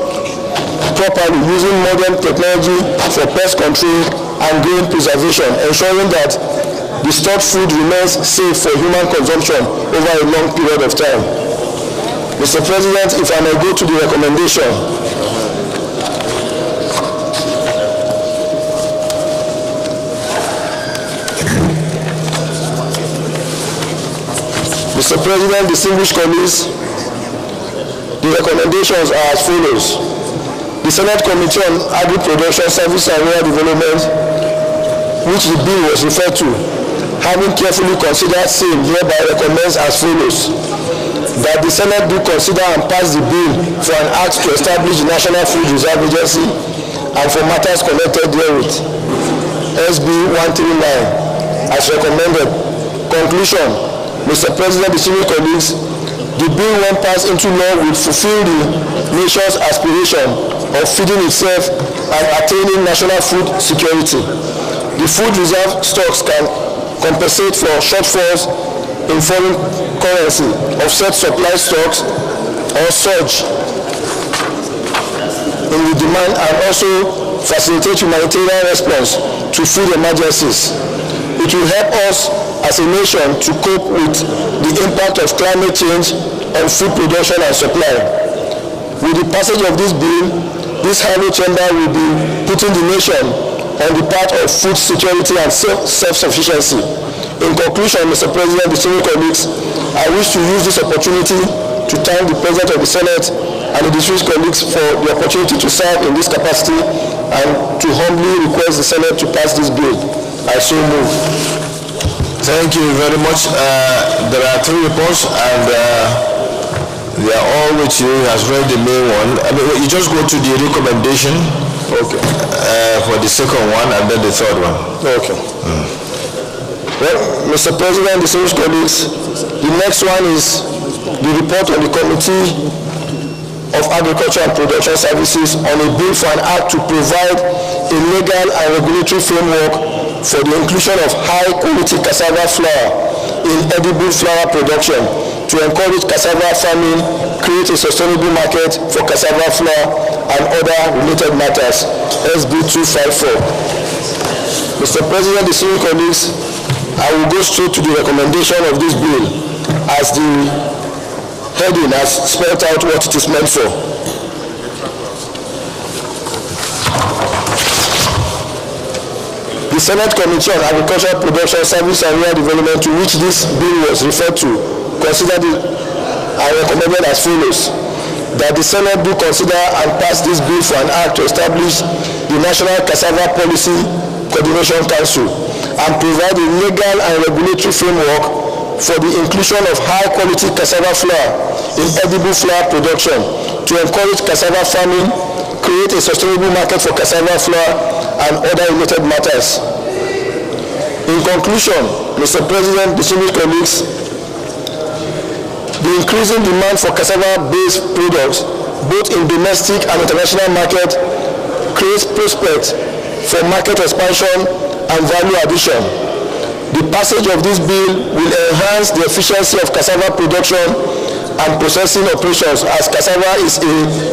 properly using modern technology for pest control and grain preservation, ensuring that the stored food remains safe for human consumption over a long period of time. Mr. President, if I may go to the recommendation. Mr. President, distinguished colleagues, the recommendations are as follows. The Senate Committee on Agri-Production, Service and Rural Development, which the bill was referred to, having carefully considered same, hereby recommends as follows. That the Senate do consider and pass the bill for an act to establish the National Food Reserve Agency and for matters connected therewith, SB 139, as recommended. Conclusion. Mr. President, distinguished colleagues, the bill, when passed into law, will fulfill the nation's aspiration of feeding itself and attaining national food security. The food reserve stocks can compensate for shortfalls in foreign currency, offset supply stocks, or surge in the demand, and also facilitate humanitarian response to food emergencies. It will help us as a nation to cope with the impact of climate change on food production and supply. With the passage of this bill, this Honorable Chamber will be putting the nation on the path of food security and self-sufficiency. In conclusion, Mr. President, distinguished colleagues, I wish to use this opportunity to thank the President of the Senate and the distinguished colleagues for the opportunity to serve in this capacity and to humbly request the Senate to pass this bill. I so move. Thank you very much. There are three reports and they are all with you. He has read the main one. I mean, you just go to the recommendation, okay, for the second one and then the third one. Okay. Well, Mr. President, distinguished colleagues, the next one is the report on the Committee of Agriculture and Production Services on a bill for an act to provide a legal and regulatory framework for the inclusion of high-quality cassava flour in edible flour production to encourage cassava farming, create a sustainable market for cassava flour and other related matters, SB 254. Mr. President, distinguished colleagues, I will go straight to the recommendation of this bill as the heading has spelled out what it is meant for. The Senate Committee on Agriculture, Production, Service and Rural Development, to which this bill was referred to, considered it and recommended as follows: that the Senate do consider and pass this bill for an act to establish the National Cassava Policy Coordination Council and provide a legal and regulatory framework for the inclusion of high-quality cassava flour in edible flour production to encourage cassava farming, create a sustainable market for cassava flour, and other related matters. In conclusion, Mr. President, distinguished colleagues, the increasing demand for cassava-based products, both in domestic and international market, creates prospects for market expansion and value addition. The passage of this bill will enhance the efficiency of cassava production and processing operations, as cassava is a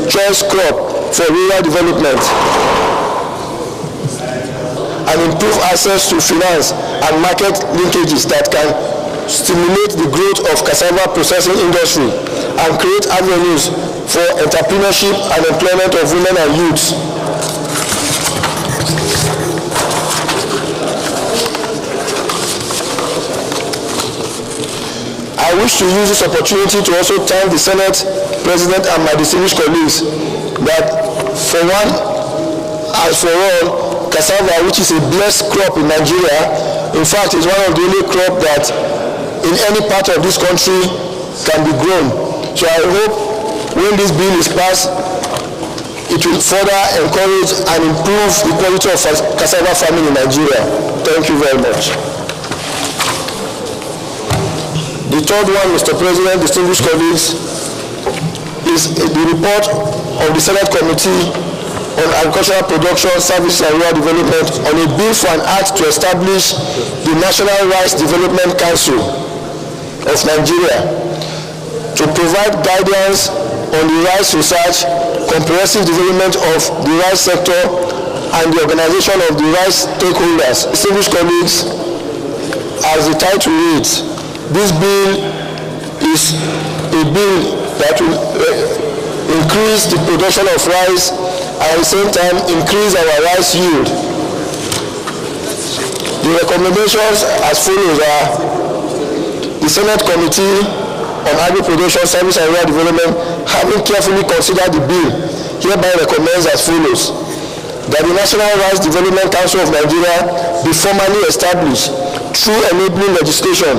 choice crop for rural development, and improve access to finance and market linkages that can stimulate the growth of cassava processing industry and create avenues for entrepreneurship and employment of women and youths. I wish to use this opportunity to also thank the Senate President and my distinguished colleagues that for one and for all, cassava, which is a blessed crop in Nigeria, in fact is one of the only crop that in any part of this country can be grown. So I hope when this bill is passed, it will further encourage and improve the quality of cassava farming in Nigeria. Thank you very much. The third one, Mr. President, distinguished colleagues, is the report of the Senate Committee on Agricultural Production, Services and Rural Development on a bill for an act to establish the National Rice Development Council of Nigeria to provide guidance on the rice research, comprehensive development of the rice sector, and the organization of the rice stakeholders. Distinguished colleagues, as the title reads, this bill is a bill that will increase the production of rice and at the same time increase our rice yield. The recommendations as follows are: the Senate Committee on Agri-Production, Service and Rural Development, having carefully considered the bill, hereby recommends as follows: that the National Rice Development Council of Nigeria be formally established through enabling legislation,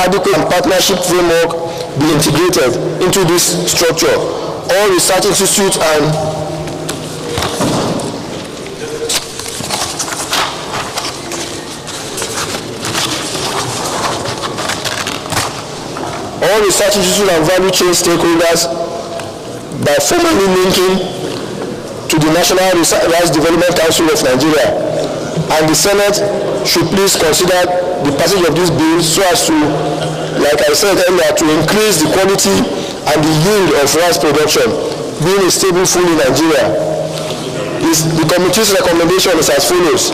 adequate and partnership framework be integrated into this structure. All research institutes and value chain stakeholders by formally linking to the National Rice Development Council of Nigeria. And the Senate should please consider the passage of this bill so as to, like I said earlier, to increase the quality and the yield of rice production, being a stable food in Nigeria. The committee's recommendation is as follows: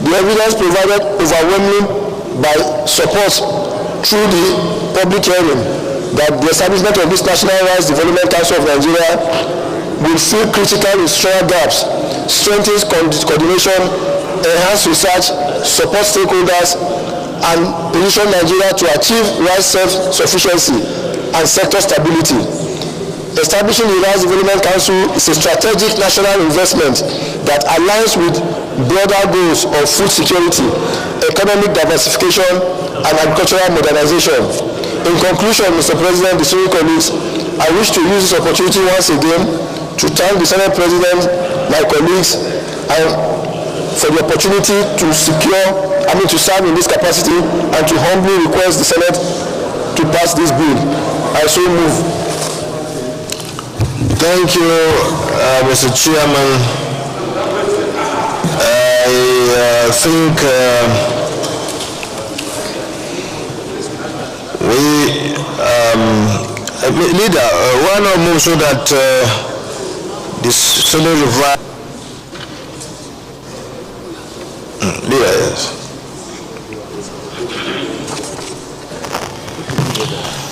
the evidence provided overwhelmingly by support through the public hearing that the establishment of this National Rice Development Council of Nigeria will fill critical institutional gaps, strengthen coordination, enhance research, support stakeholders, and position Nigeria to achieve rice self-sufficiency and sector stability. Establishing the Rice Development Council is a strategic national investment that aligns with broader goals of food security, economic diversification, and agricultural modernization. In conclusion, Mr. President, distinguished colleagues, I wish to use this opportunity once again to thank the Senate President, my colleagues, and for the opportunity to serve in this capacity, and to humbly request the Senate to pass this bill. I so move. Thank you, Mr. Chairman. I think leader, why not move so that this Senate revise? Leader, yes.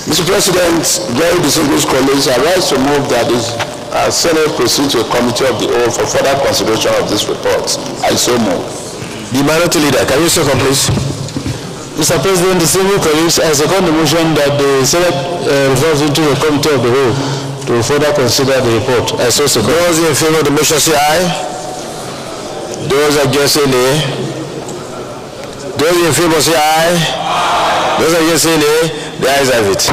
Mr. President, very distinguished colleagues, I rise to move that the Senate proceed to a committee of the whole for further consideration of this report. I so move. The minority leader, can you second, please? Mr. President, distinguished colleagues, I second the motion that the Senate refers into the Committee of the Whole to further consider the report. I so second. Those in favor of the motion say aye. Those against say nay. Those in favor say aye. Those against say nay. The ayes have it.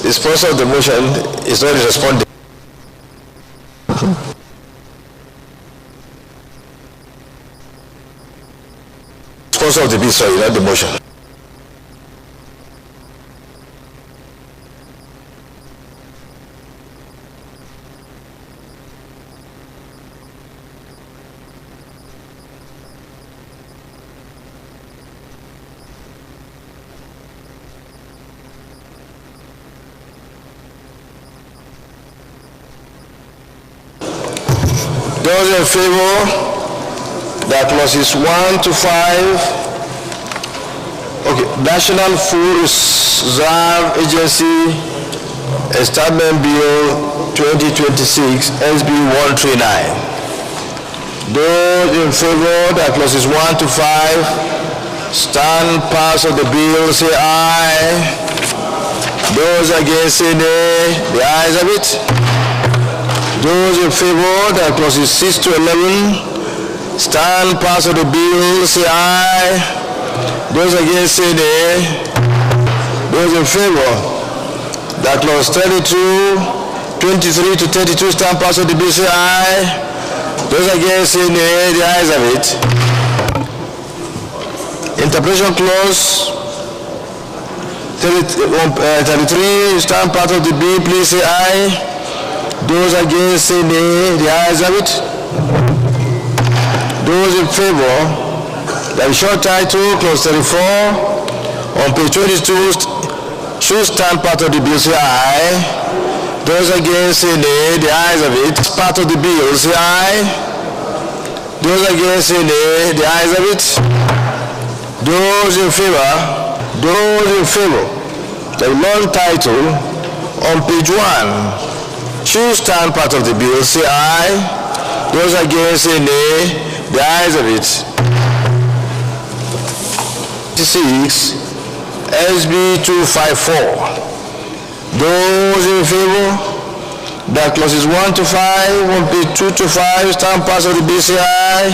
The sponsor of the motion is not responding. Sponsor of the bill, sorry, not the motion. Those in favor that clauses 1 to 5, okay, National Food Reserve Agency Establishment Bill 2026 SB 139. Those in favor that clauses 1 to 5 stand pass of the bill say aye. Those against say nay. The ayes have it. Those in favor that clauses 6 to 11 stand pass of the bill say aye. Those against say nay. Those in favor that clause 32, 23 to 32 stand pass of the bill say aye. Those against say nay. The ayes have it. Interpretation clause 33 stand part of the bill, please say aye. Those against say nay. The ayes have it. Those in favor that the short title clause 34 on page 22 should stand part of the bill say aye. Those against say nay. The ayes have it. Part of the bill say aye. Those against say nay. The ayes have it. Those in favor the long title on page 1 should stand part of the bill say aye. Those against say nay. The ayes have it. 6 SB 254. Those in favor that clauses 1 to 5 on page 2 to 5 stand pass of the bill say aye.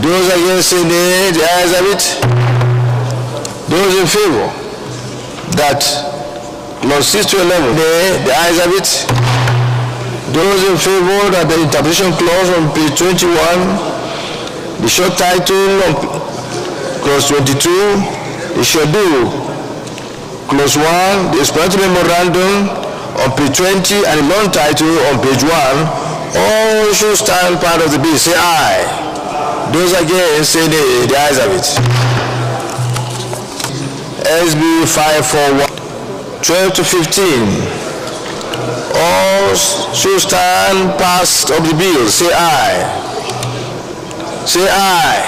Those against say nay. The ayes have it. Those in favor that clause 6 to 11 nay. The ayes have it. Those in favor that the interpretation clause on page 21, the short title on clause 22, the schedule clause 1, the explanatory memorandum on page 20, and the long title on page 1, all should stand part of the bill say aye. Those against say nay. The ayes have it. SB 541 12 to 15. All should stand past of the bill say aye. Say aye.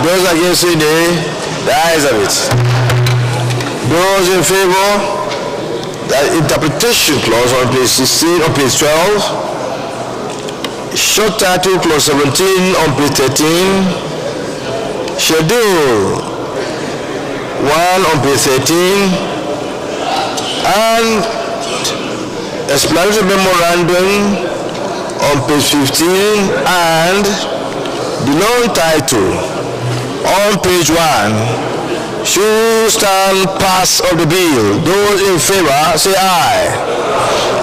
Those against say nay. The ayes have it. Those in favor that interpretation clause on page 16 on page 12, short title clause 17 on page 13, schedule 1 on page 13, and explanatory memorandum on page 15, and the long title on page 1 should stand pass of the bill. Those in favor say aye.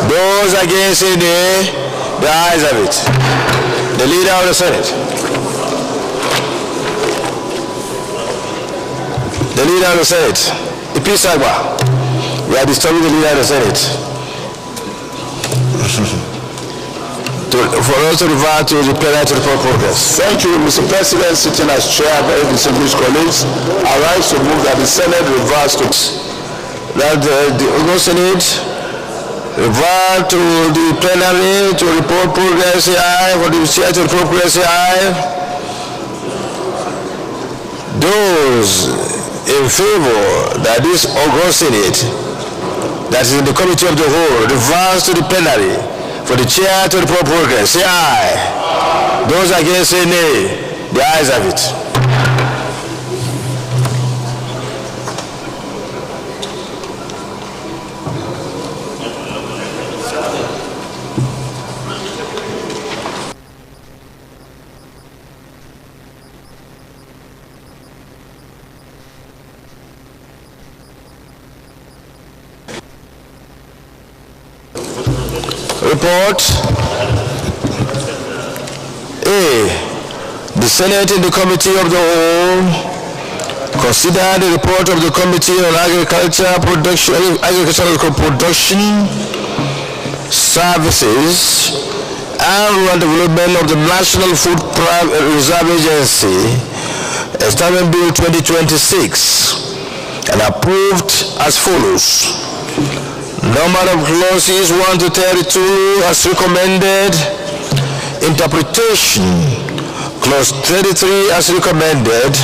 Those against say nay. The ayes have it. The leader of the Senate. The leader of the Senate. Ipi Sagba. We are disturbing the leader of the Senate. For us to revert to the plenary to report progress. Thank you, Mr. President. Sitting as chair, very distinguished colleagues, I rise to move that the Senate reverts to that the August Senate revert to the plenary to report progress. Say aye. For the chair to report progress. Say aye. Those in favor that this August Senate, that is in the Committee of the Whole, reverts to the plenary for the chair to report progress, say aye. Those against say nay. The ayes have it. report. A. The Senate in the Committee of the Whole consider the report of the Committee on Agricultural Production, Services and Rural Development of the National Food Reserve Agency, Establishment Bill 2026, and approved as follows. Number of clauses 1 to 32 as recommended. Interpretation, clause 33 as recommended.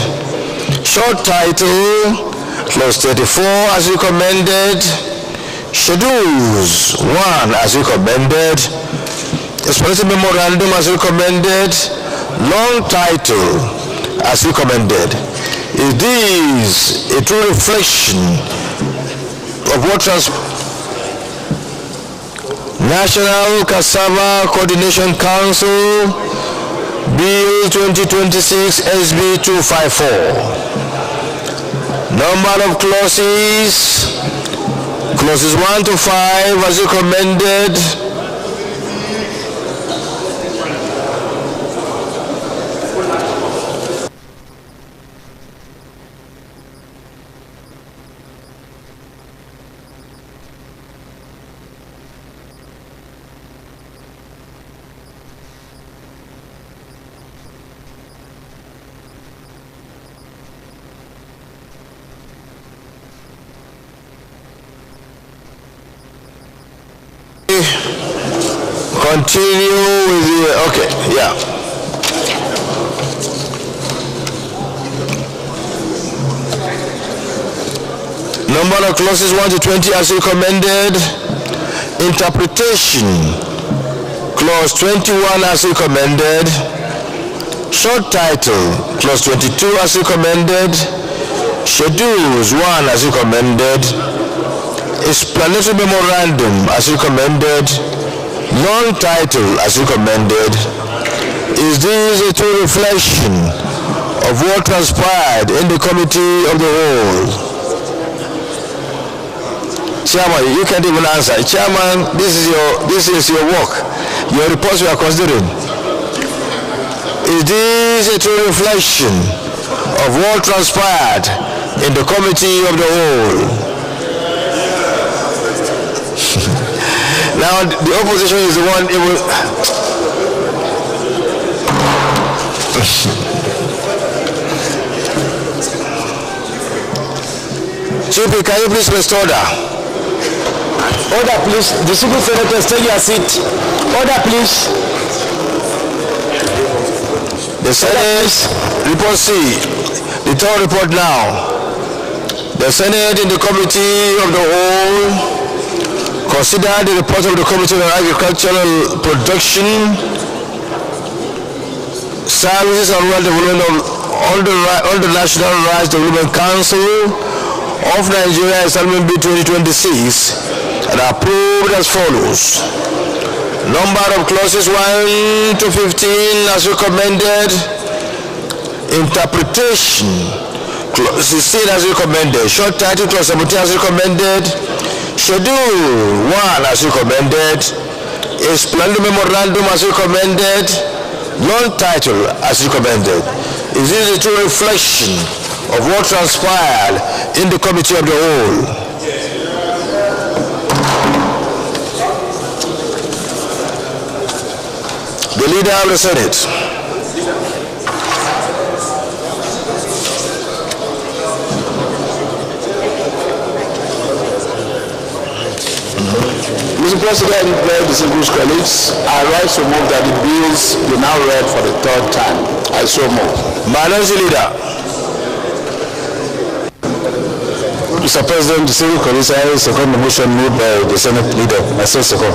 Short title, clause 34 as recommended. Schedules 1 as recommended. Explanatory memorandum as recommended. Long title as recommended. Is this a true reflection of what National Cassava Coordination Council Bill 2026 SB 254? Number of clauses 1 to 5 as recommended. Continue with the, okay, yeah. Number of clauses 1 to 20 as recommended. Interpretation, clause 21 as recommended. Short title, clause 22 as recommended. Schedules 1 as recommended. Explanatory memorandum as recommended. Long title as recommended. Is this a true reflection of what transpired in the Committee of the Whole? Chairman, you can't even answer. Chairman, this is your work. Your reports we are considering. Is this a true reflection of what transpired in the Committee of the Whole? Now, the opposition is the one able... Chief, can you please restore that? Order, please. The Distinguished Senators, take your seat. Order, please. The Senate, report C. The third report now. The Senate in the Committee of the Whole consider the report of the Committee on Agricultural Production, Services and Rural Development of the National Rice Development Council of Nigeria, Establishment Bill 2026, and approved as follows. Number of clauses 1 to 15 as recommended. Interpretation, clause 16 as recommended. Short title, clause 17 as recommended. Schedule 1 as recommended. Explanatory memorandum as recommended. Long title as recommended. Is this a true reflection of what transpired in the Committee of the Whole? The Leader of the Senate. Mr. President, very distinguished colleagues, I rise to move that the bills be now read for the third time. I so move. Minority Leader. Mr. President, distinguished colleagues, I second the motion moved by the Senate Leader. Myself second.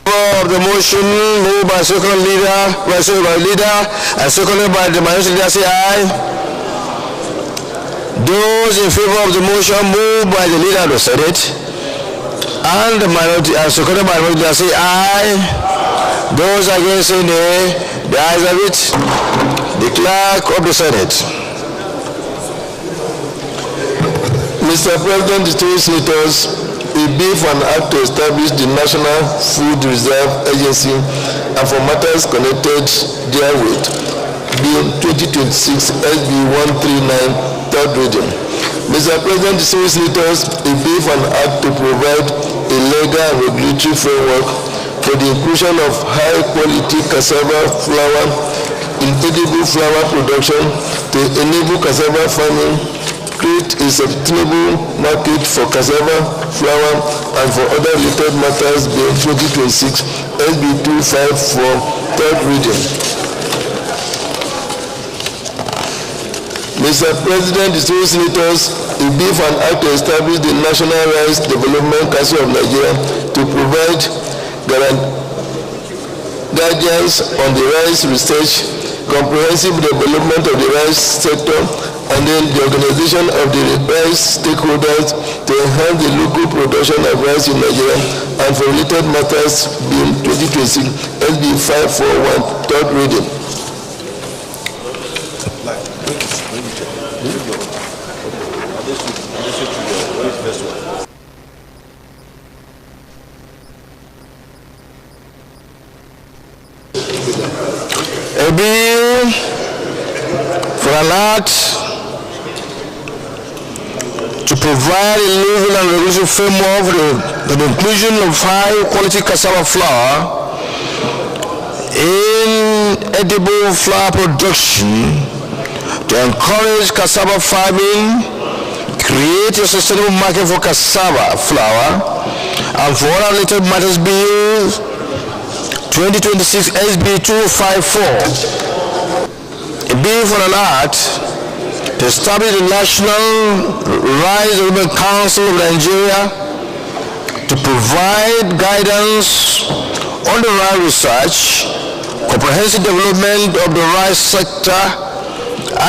Of the motion moved by second leader, and seconded by the minority leader, say aye. Those in favor of the motion moved by the leader of the Senate and the minority, and seconded by the minority leader, say aye. Those against, say nay. The ayes have it. The clerk of the Senate. Mr. President, distinguished senators, a bill for an act to establish the National Food Reserve Agency and for matters connected therewith. Bill 2026 SB 139, third reading. Mr. President, distinguished senators, a bill for an act to provide a legal and regulatory framework for the inclusion of high-quality cassava flour in edible flour production to enable cassava farming, create a sustainable market for cassava flour and for other related matters Bill 2026 SB 254, third reading. Mr. President, distinguished senators, a bill for an act to establish the National Rice Development Council of Nigeria to provide guidance on the rice research, comprehensive development of the rice sector, and then the organization of the rice stakeholders to enhance the local production of rice in Nigeria and for related matters Bill 2026 SB 541, third reading. A bill for an act to provide a legal and regulatory framework for the inclusion of high-quality cassava flour in edible flour production to encourage cassava farming, create a sustainable market for cassava flour, and for other related matters Bill 2026 SB 254. A bill for an act to establish the National Rice Development Council of Nigeria to provide guidance on the rice research, comprehensive development of the rice sector,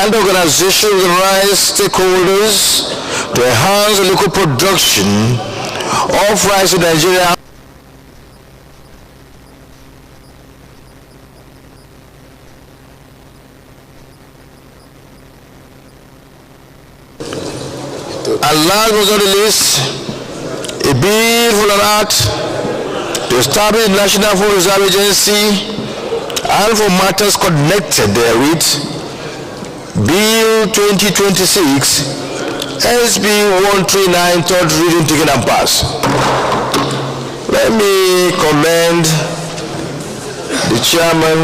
and organization of the rice stakeholders to enhance the local production of rice in Nigeria. And last but not the least, a bill for an act to establish the National Food Reserve Agency and for matters connected therewith, Bill 2026 SB 139, third reading, taken and passed. Let me commend the chairman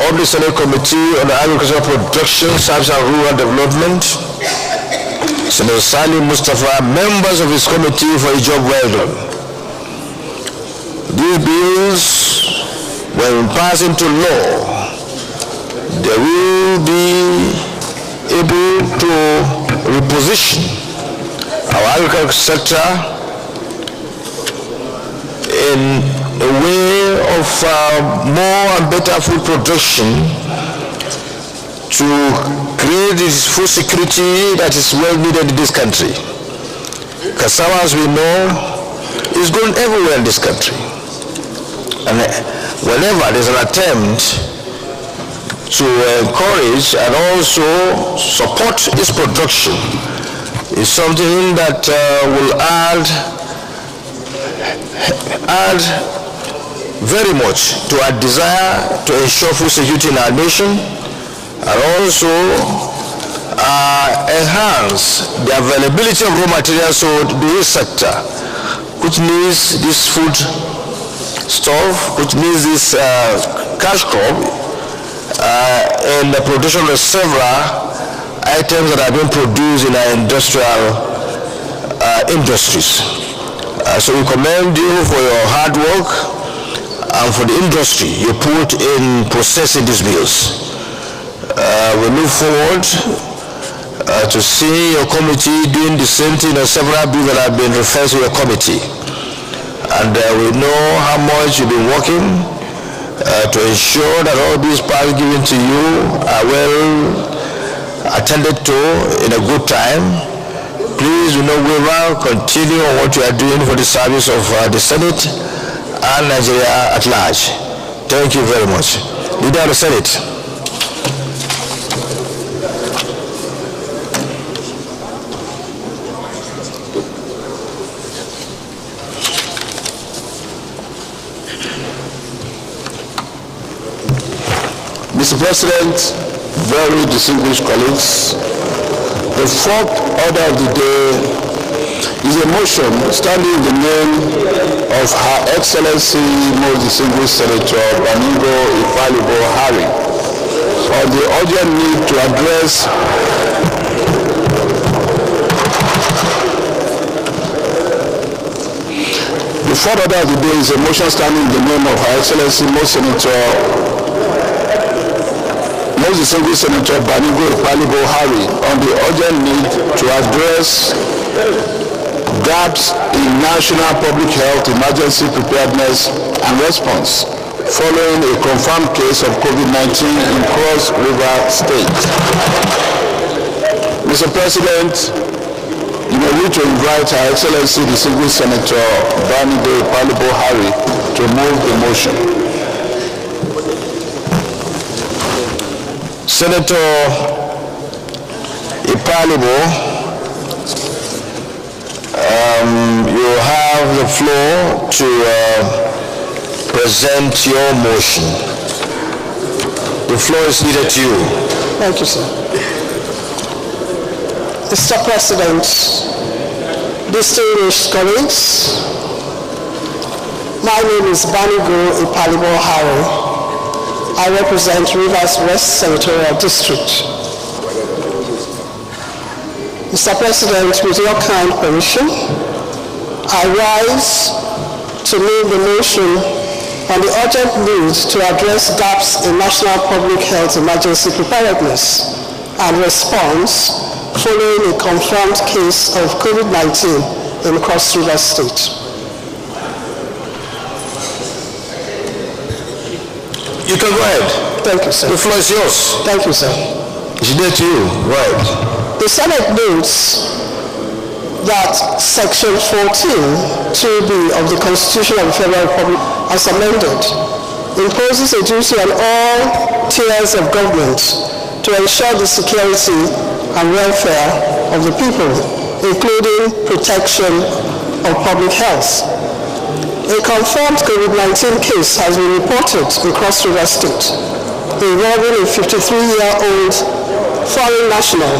of the Senate Committee on Agricultural Production, Service and Rural Development, Senator Sali Mustafa, members of his committee for a job well done. These bills, when passed into law, they will be able to reposition our agricultural sector in a way of more and better food production to create this food security that is well needed in this country. Cassava, as we know, is grown everywhere in this country. And whenever there's an attempt to encourage and also support its production, is something that will add very much to our desire to ensure food security in our nation, and also enhance the availability of raw materials to this sector, which means this food stuff, which means this cash crop, and the production of several items that are being produced in our industries. So we commend you for your hard work and for the industry you put in processing these bills. We look forward to see your committee doing the same thing on several bills that have been referred to your committee. And we know how much you've been working to ensure that all these powers given to you are well attended to in a good time. Please do not waver, continue on what you are doing for the service of the Senate and Nigeria at large. Thank you very much. Leader of the Senate. Mr. President, very distinguished colleagues, the fourth order of the day is a motion standing in the name of Her Excellency most distinguished Senator Baningo Ifalibo Hari on the urgent need to address the fourth order of the day is a motion standing in the name of Her Excellency most distinguished Senator Baningo Ifalibo Hari on the urgent need to address gaps in national public health emergency preparedness and response following a confirmed case of COVID-19 in Cross River State. Mr. President, you may need to invite Her Excellency distinguished Senator Baningo Ifalibo Hari to move the motion. Senator Ifalibo, you have the floor to present your motion. The floor is needed to you. Thank you, sir. Mr. President, distinguished colleagues, my name is Baningo Ifalibo Hari. I represent Rivers West Senatorial District. Mr. President, with your kind permission, I rise to move the motion on the urgent need to address gaps in national public health emergency preparedness and response following a confirmed case of COVID-19 in Cross River State. You can go ahead. Thank you, sir. The floor is yours. Thank you, sir. It's there to you. Right. The Senate notes that Section 14(2)(b) of the Constitution of the Federal Republic, as amended, imposes a duty on all tiers of government to ensure the security and welfare of the people, including protection of public health. A confirmed COVID-19 case has been reported in Cross River State involving a 53-year-old foreign national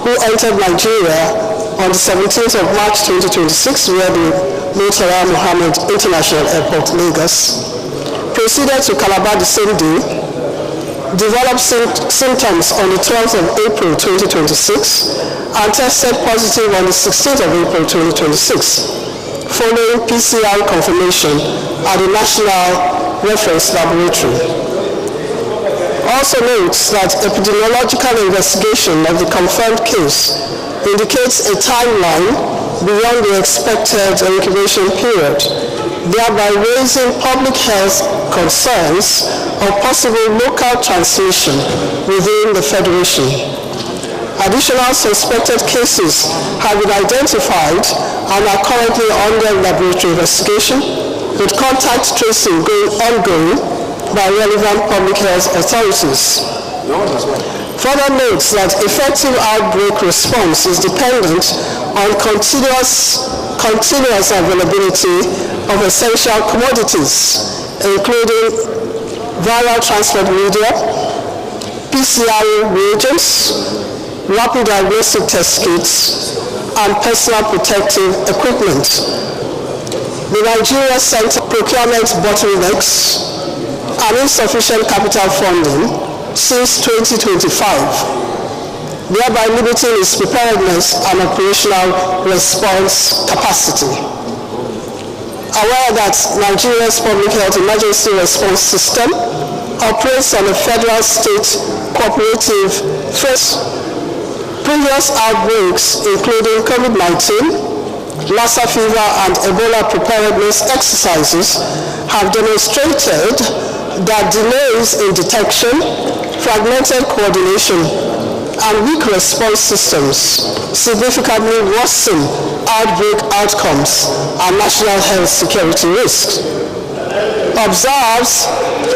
who entered Nigeria on the 17th of March 2026 via the Murtala Mohammed International Airport, Lagos, proceeded to Calabar the same day, developed symptoms on the 12th of April 2026, and tested positive on the 16th of April 2026, following PCR confirmation at the National Reference Laboratory. Also notes that epidemiological investigation of the confirmed case indicates a timeline beyond the expected incubation period, thereby raising public health concerns of possible local transmission within the Federation. Additional suspected cases have been identified and are currently under laboratory investigation, with contact tracing ongoing by relevant public health authorities. Further notes that effective outbreak response is dependent on continuous availability of essential commodities, including viral transport media, PCR reagents, rapid diagnostic test kits, and personal protective equipment. The Nigeria Center procurement bottlenecks and insufficient capital funding since 2025, thereby limiting its preparedness and operational response capacity. Aware that Nigeria's public health emergency response system operates on a federal-state cooperative phase. Previous outbreaks, including COVID-19, Lassa fever, and Ebola preparedness exercises, have demonstrated that delays in detection, fragmented coordination, and weak response systems significantly worsen outbreak outcomes and national health security risks. Observes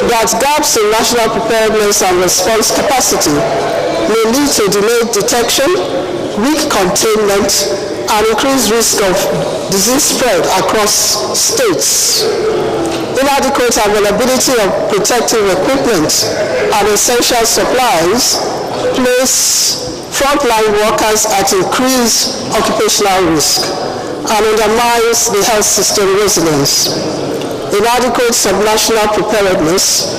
that gaps in national preparedness and response capacity may lead to delayed detection, weak containment, and increased risk of disease spread across states. inadequate availability of protective equipment and essential supplies place frontline workers at increased occupational risk and undermines the health system resilience. Inadequate subnational preparedness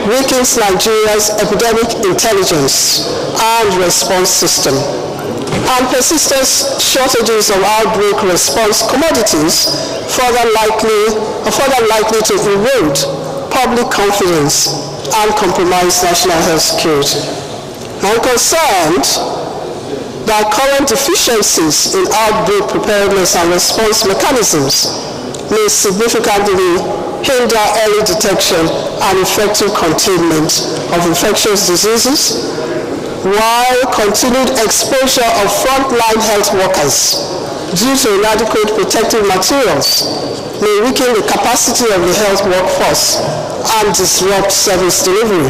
weakens Nigeria's epidemic intelligence and response system, and persistent shortages of outbreak response commodities further likely to erode public confidence and compromise national health security. I'm concerned that current deficiencies in outbreak preparedness and response mechanisms may significantly hinder early detection and effective containment of infectious diseases, while continued exposure of frontline health workers due to inadequate protective materials may weaken the capacity of the health workforce and disrupt service delivery.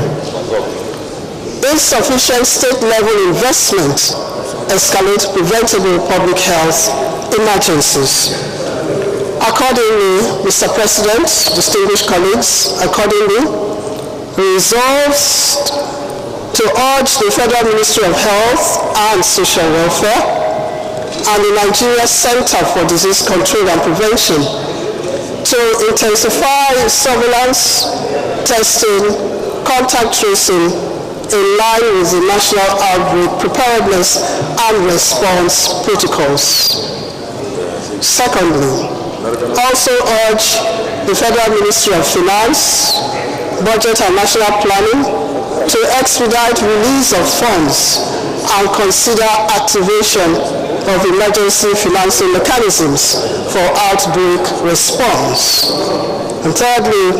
Insufficient state-level investment escalates preventable public health emergencies. Accordingly, Mr. President, distinguished colleagues, accordingly, resolves to urge the Federal Ministry of Health and Social Welfare and the Nigeria Center for Disease Control and Prevention to intensify surveillance, testing, contact tracing in line with the National Outbreak Preparedness and Response Protocols. Secondly, also urge the Federal Ministry of Finance, Budget and National Planning to expedite release of funds and consider activation of emergency financing mechanisms for outbreak response. And thirdly,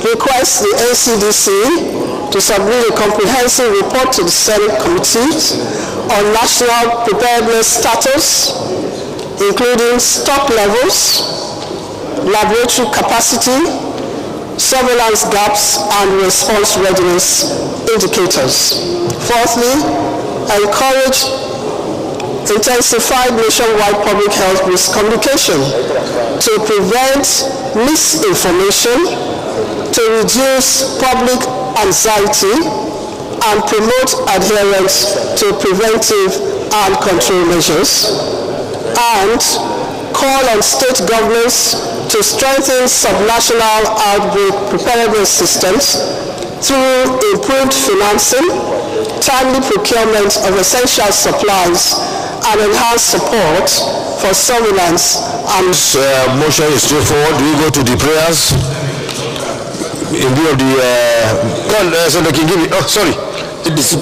request the NCDC to submit a comprehensive report to the Senate Committee on National Preparedness Status, including stock levels, laboratory capacity, surveillance gaps, and response readiness indicators. Fourthly, encourage intensified nationwide public health risk communication to prevent misinformation, to reduce public anxiety, and promote adherence to preventive and control measures, and call on state governments to strengthen subnational outbreak preparedness systems through improved financing, timely procurement of essential supplies, and enhanced support for surveillance. And motion is straightforward. We go to the prayers. In view of the Senator Kingibi. Oh, sorry. Colleagues,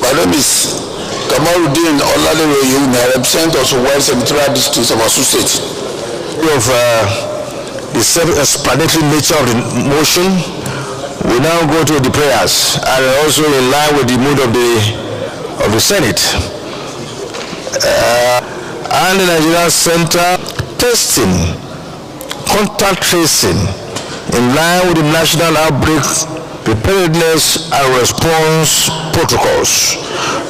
my name is Kamaruddin Olalewe. I represent also West Senatorial District of Osun State. Of the self-explanatory nature of the motion, we now go to the prayers, and also in line with the mood of the Senate. And the Nigeria Center testing, contact tracing, in line with the National Outbreak Preparedness and Response Protocols.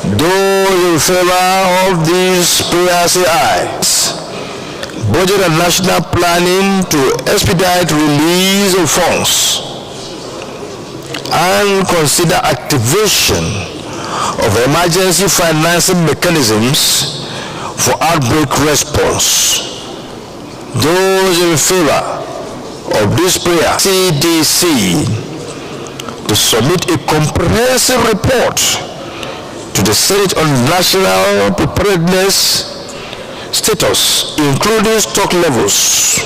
Those in favor of these prayers say aye. Budget and national planning to expedite release of funds and consider activation of emergency financing mechanisms for outbreak response. Those in favor of this prayer, CDC, to submit a comprehensive report to the Senate on national preparedness status, including stock levels,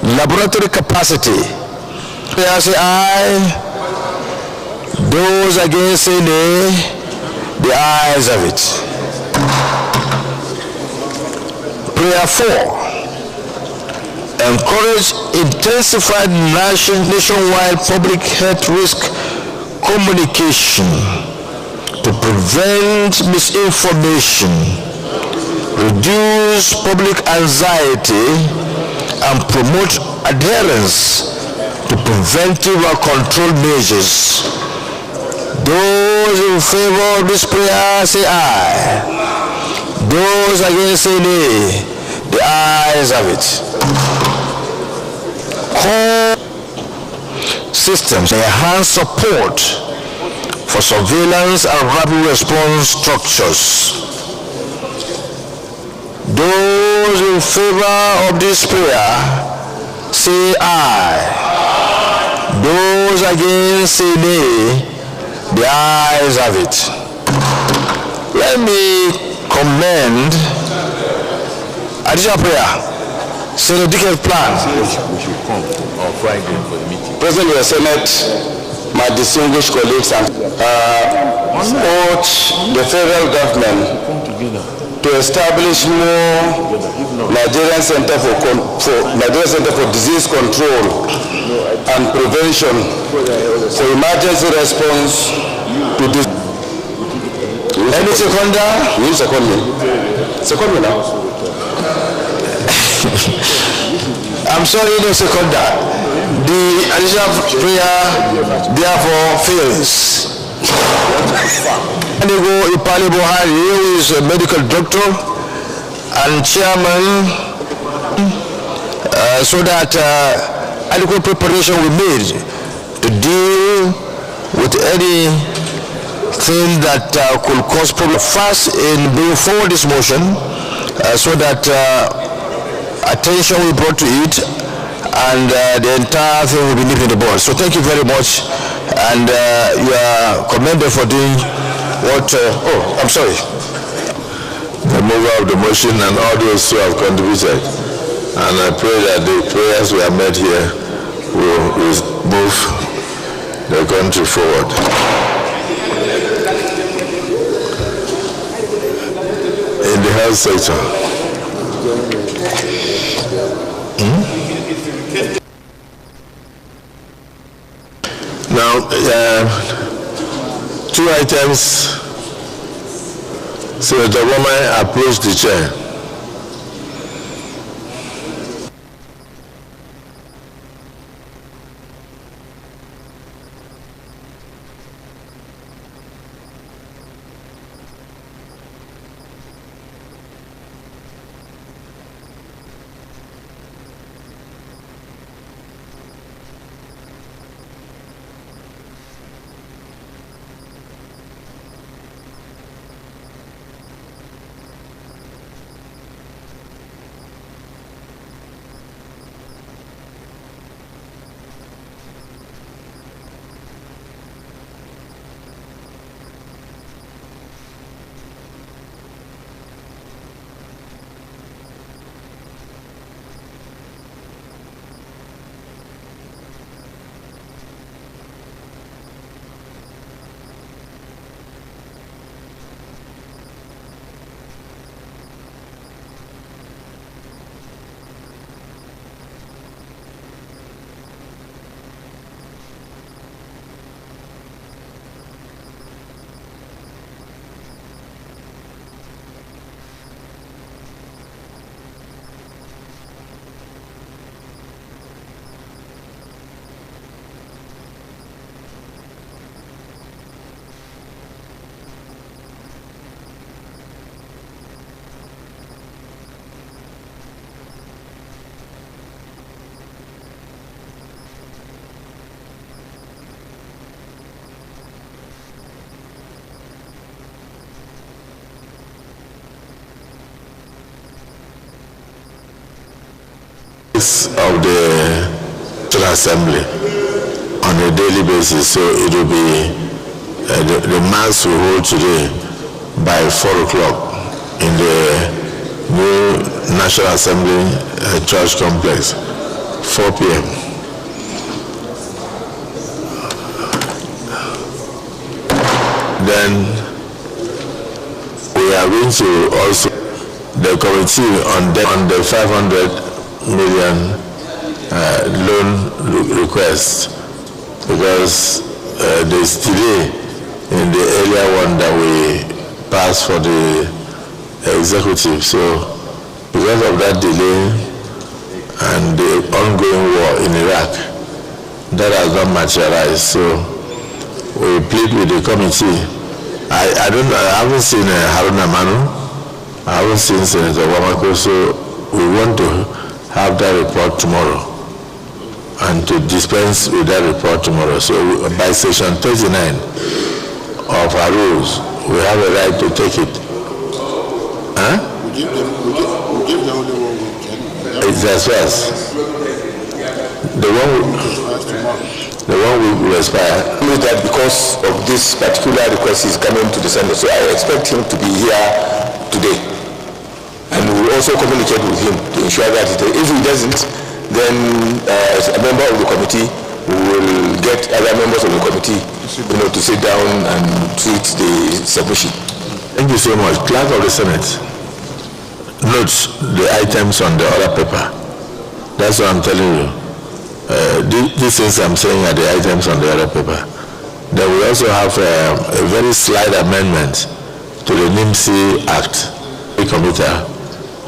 laboratory capacity. Prayer say aye. Those against say nay. The ayes have it. Prayer 4. Encourage intensified nationwide public health risk communication to prevent misinformation, reduce public anxiety, and promote adherence to preventive and control measures. Those in favor of this prayer say aye. Those against say nay. The ayes have it. core systems, enhance support for surveillance and rapid response structures. Those in favor of this prayer, say aye. Those against, say nay. The ayes have it. Let me commend additional prayer. Senator Dickens plan. We should come on Friday for the meeting. President of the Senate, my distinguished colleagues, and urge the federal government to establish more Nigerian Center for Disease Control and Prevention for emergency response to this. Any seconder? You second me. Second me now. I'm sorry, no seconder. The additional prayer therefore fails. Anigo Ipali Buhari, who is a medical doctor and chairman, so that adequate preparation will be made to deal with anything that could cause problem fast in bringing forward this motion, so that attention will be brought to it and the entire thing will be nipped in the bud. So thank you very much, and you are commended for doing what, I'm sorry. The mover of the motion and all those who have contributed. And I pray that the prayers we have made here will move the country forward. In the health sector. Now, two items. Senator Wamai approached the chair. Of the National Assembly on a daily basis, so it will be the mass will hold today by 4 o'clock in the new National Assembly Church Complex, 4 p.m. Then we are going to also the committee on the 500 million loan request, because there's delay in the earlier one that we passed for the executive. So because of that delay and the ongoing war in Iraq, that has not materialized. So we plead with the committee. I haven't seen Haruna Manu, I haven't seen Senator Wamako, so we want to have that report tomorrow. and to dispense with that report tomorrow. So by section 39 of our rules, we have a right to take it. Huh? We give the only one we can. It's as fast. The one will expire. That because of this particular request is coming to the Senate, so I expect him to be here today. And we will also communicate with him to ensure that if he doesn't, then as a member of the committee, we will get other members of the committee, to sit down and treat the submission. Thank you so much. Clerk of the Senate, note the items on the other paper. That's what I'm telling you. These things I'm saying are the items on the other paper. Then we also have a very slight amendment to the NIMC Act, committee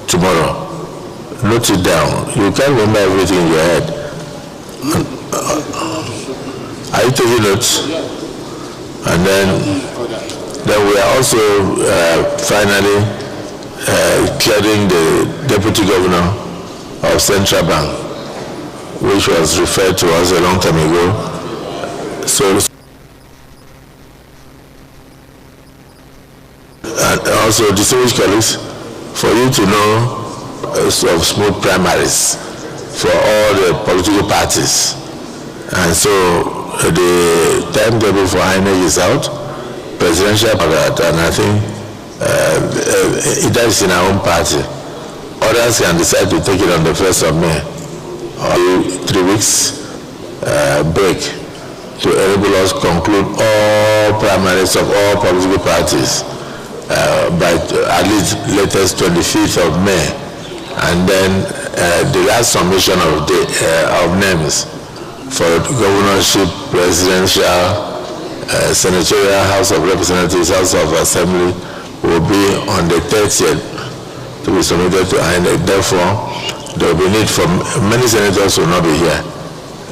tomorrow. Note it down. You can't remember everything in your head. Are you taking notes? And then we are also finally clearing the Deputy Governor of Central Bank, which was referred to us a long time ago. So, and also distinguished colleagues, for you to know of smooth primaries for all the political parties. And so the timetable for INEC is out, presidential ballot, and I think it is in our own party. Others can decide to take it on the 1st of May, or 3 weeks break to enable us conclude all primaries of all political parties by at least latest 25th of May. And then the last submission of names for governorship, presidential, senatorial, House of Representatives, House of Assembly will be on the 30th to be submitted to INEC. Therefore, there will be need for many senators will not be here.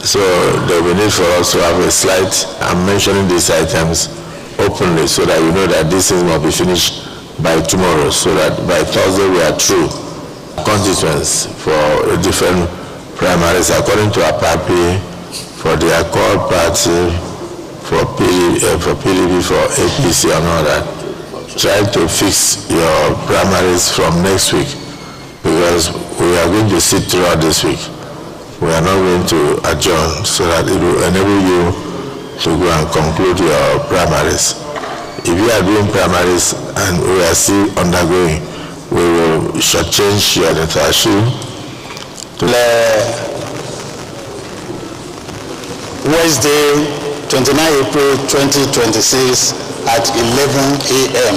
So there will be need for us to have a slight, I'm mentioning these items openly so that you know that this thing will be finished by tomorrow, so that by Thursday we are through constituents for different primaries according to our party, for the Accord Party, for PDP, for APC and all that. Try to fix your primaries from next week, because we are going to sit throughout this week. We are not going to adjourn, so that it will enable you to go and conclude your primaries. If you are doing primaries and we are still undergoing, we will shortchange your leadership to Wednesday, 29 April 2026 at 11 a.m.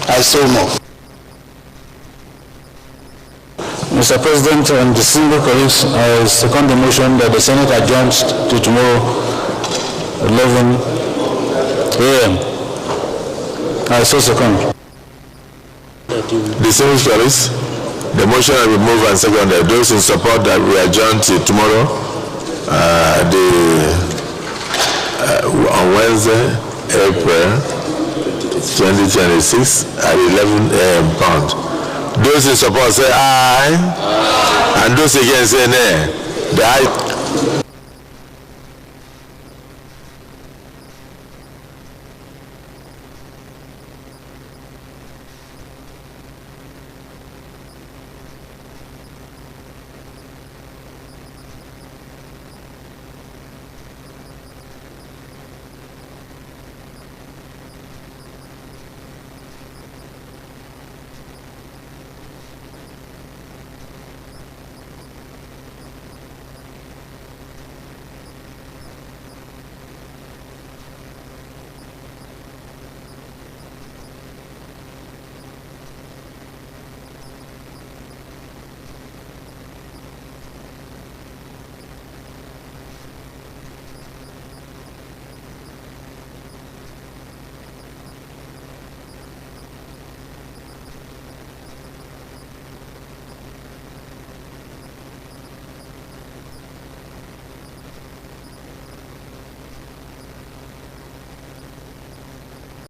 I so move. Mr. President and distinguished colleagues, I second the motion that the Senate adjourns to tomorrow 11 a.m. I so second. Distinguished colleagues, the motion will be moved and seconded. Those in support that we adjourn till tomorrow, on Wednesday, April 2026 at 11 a.m. pound. Those in support say aye, and those against say nay. The aye.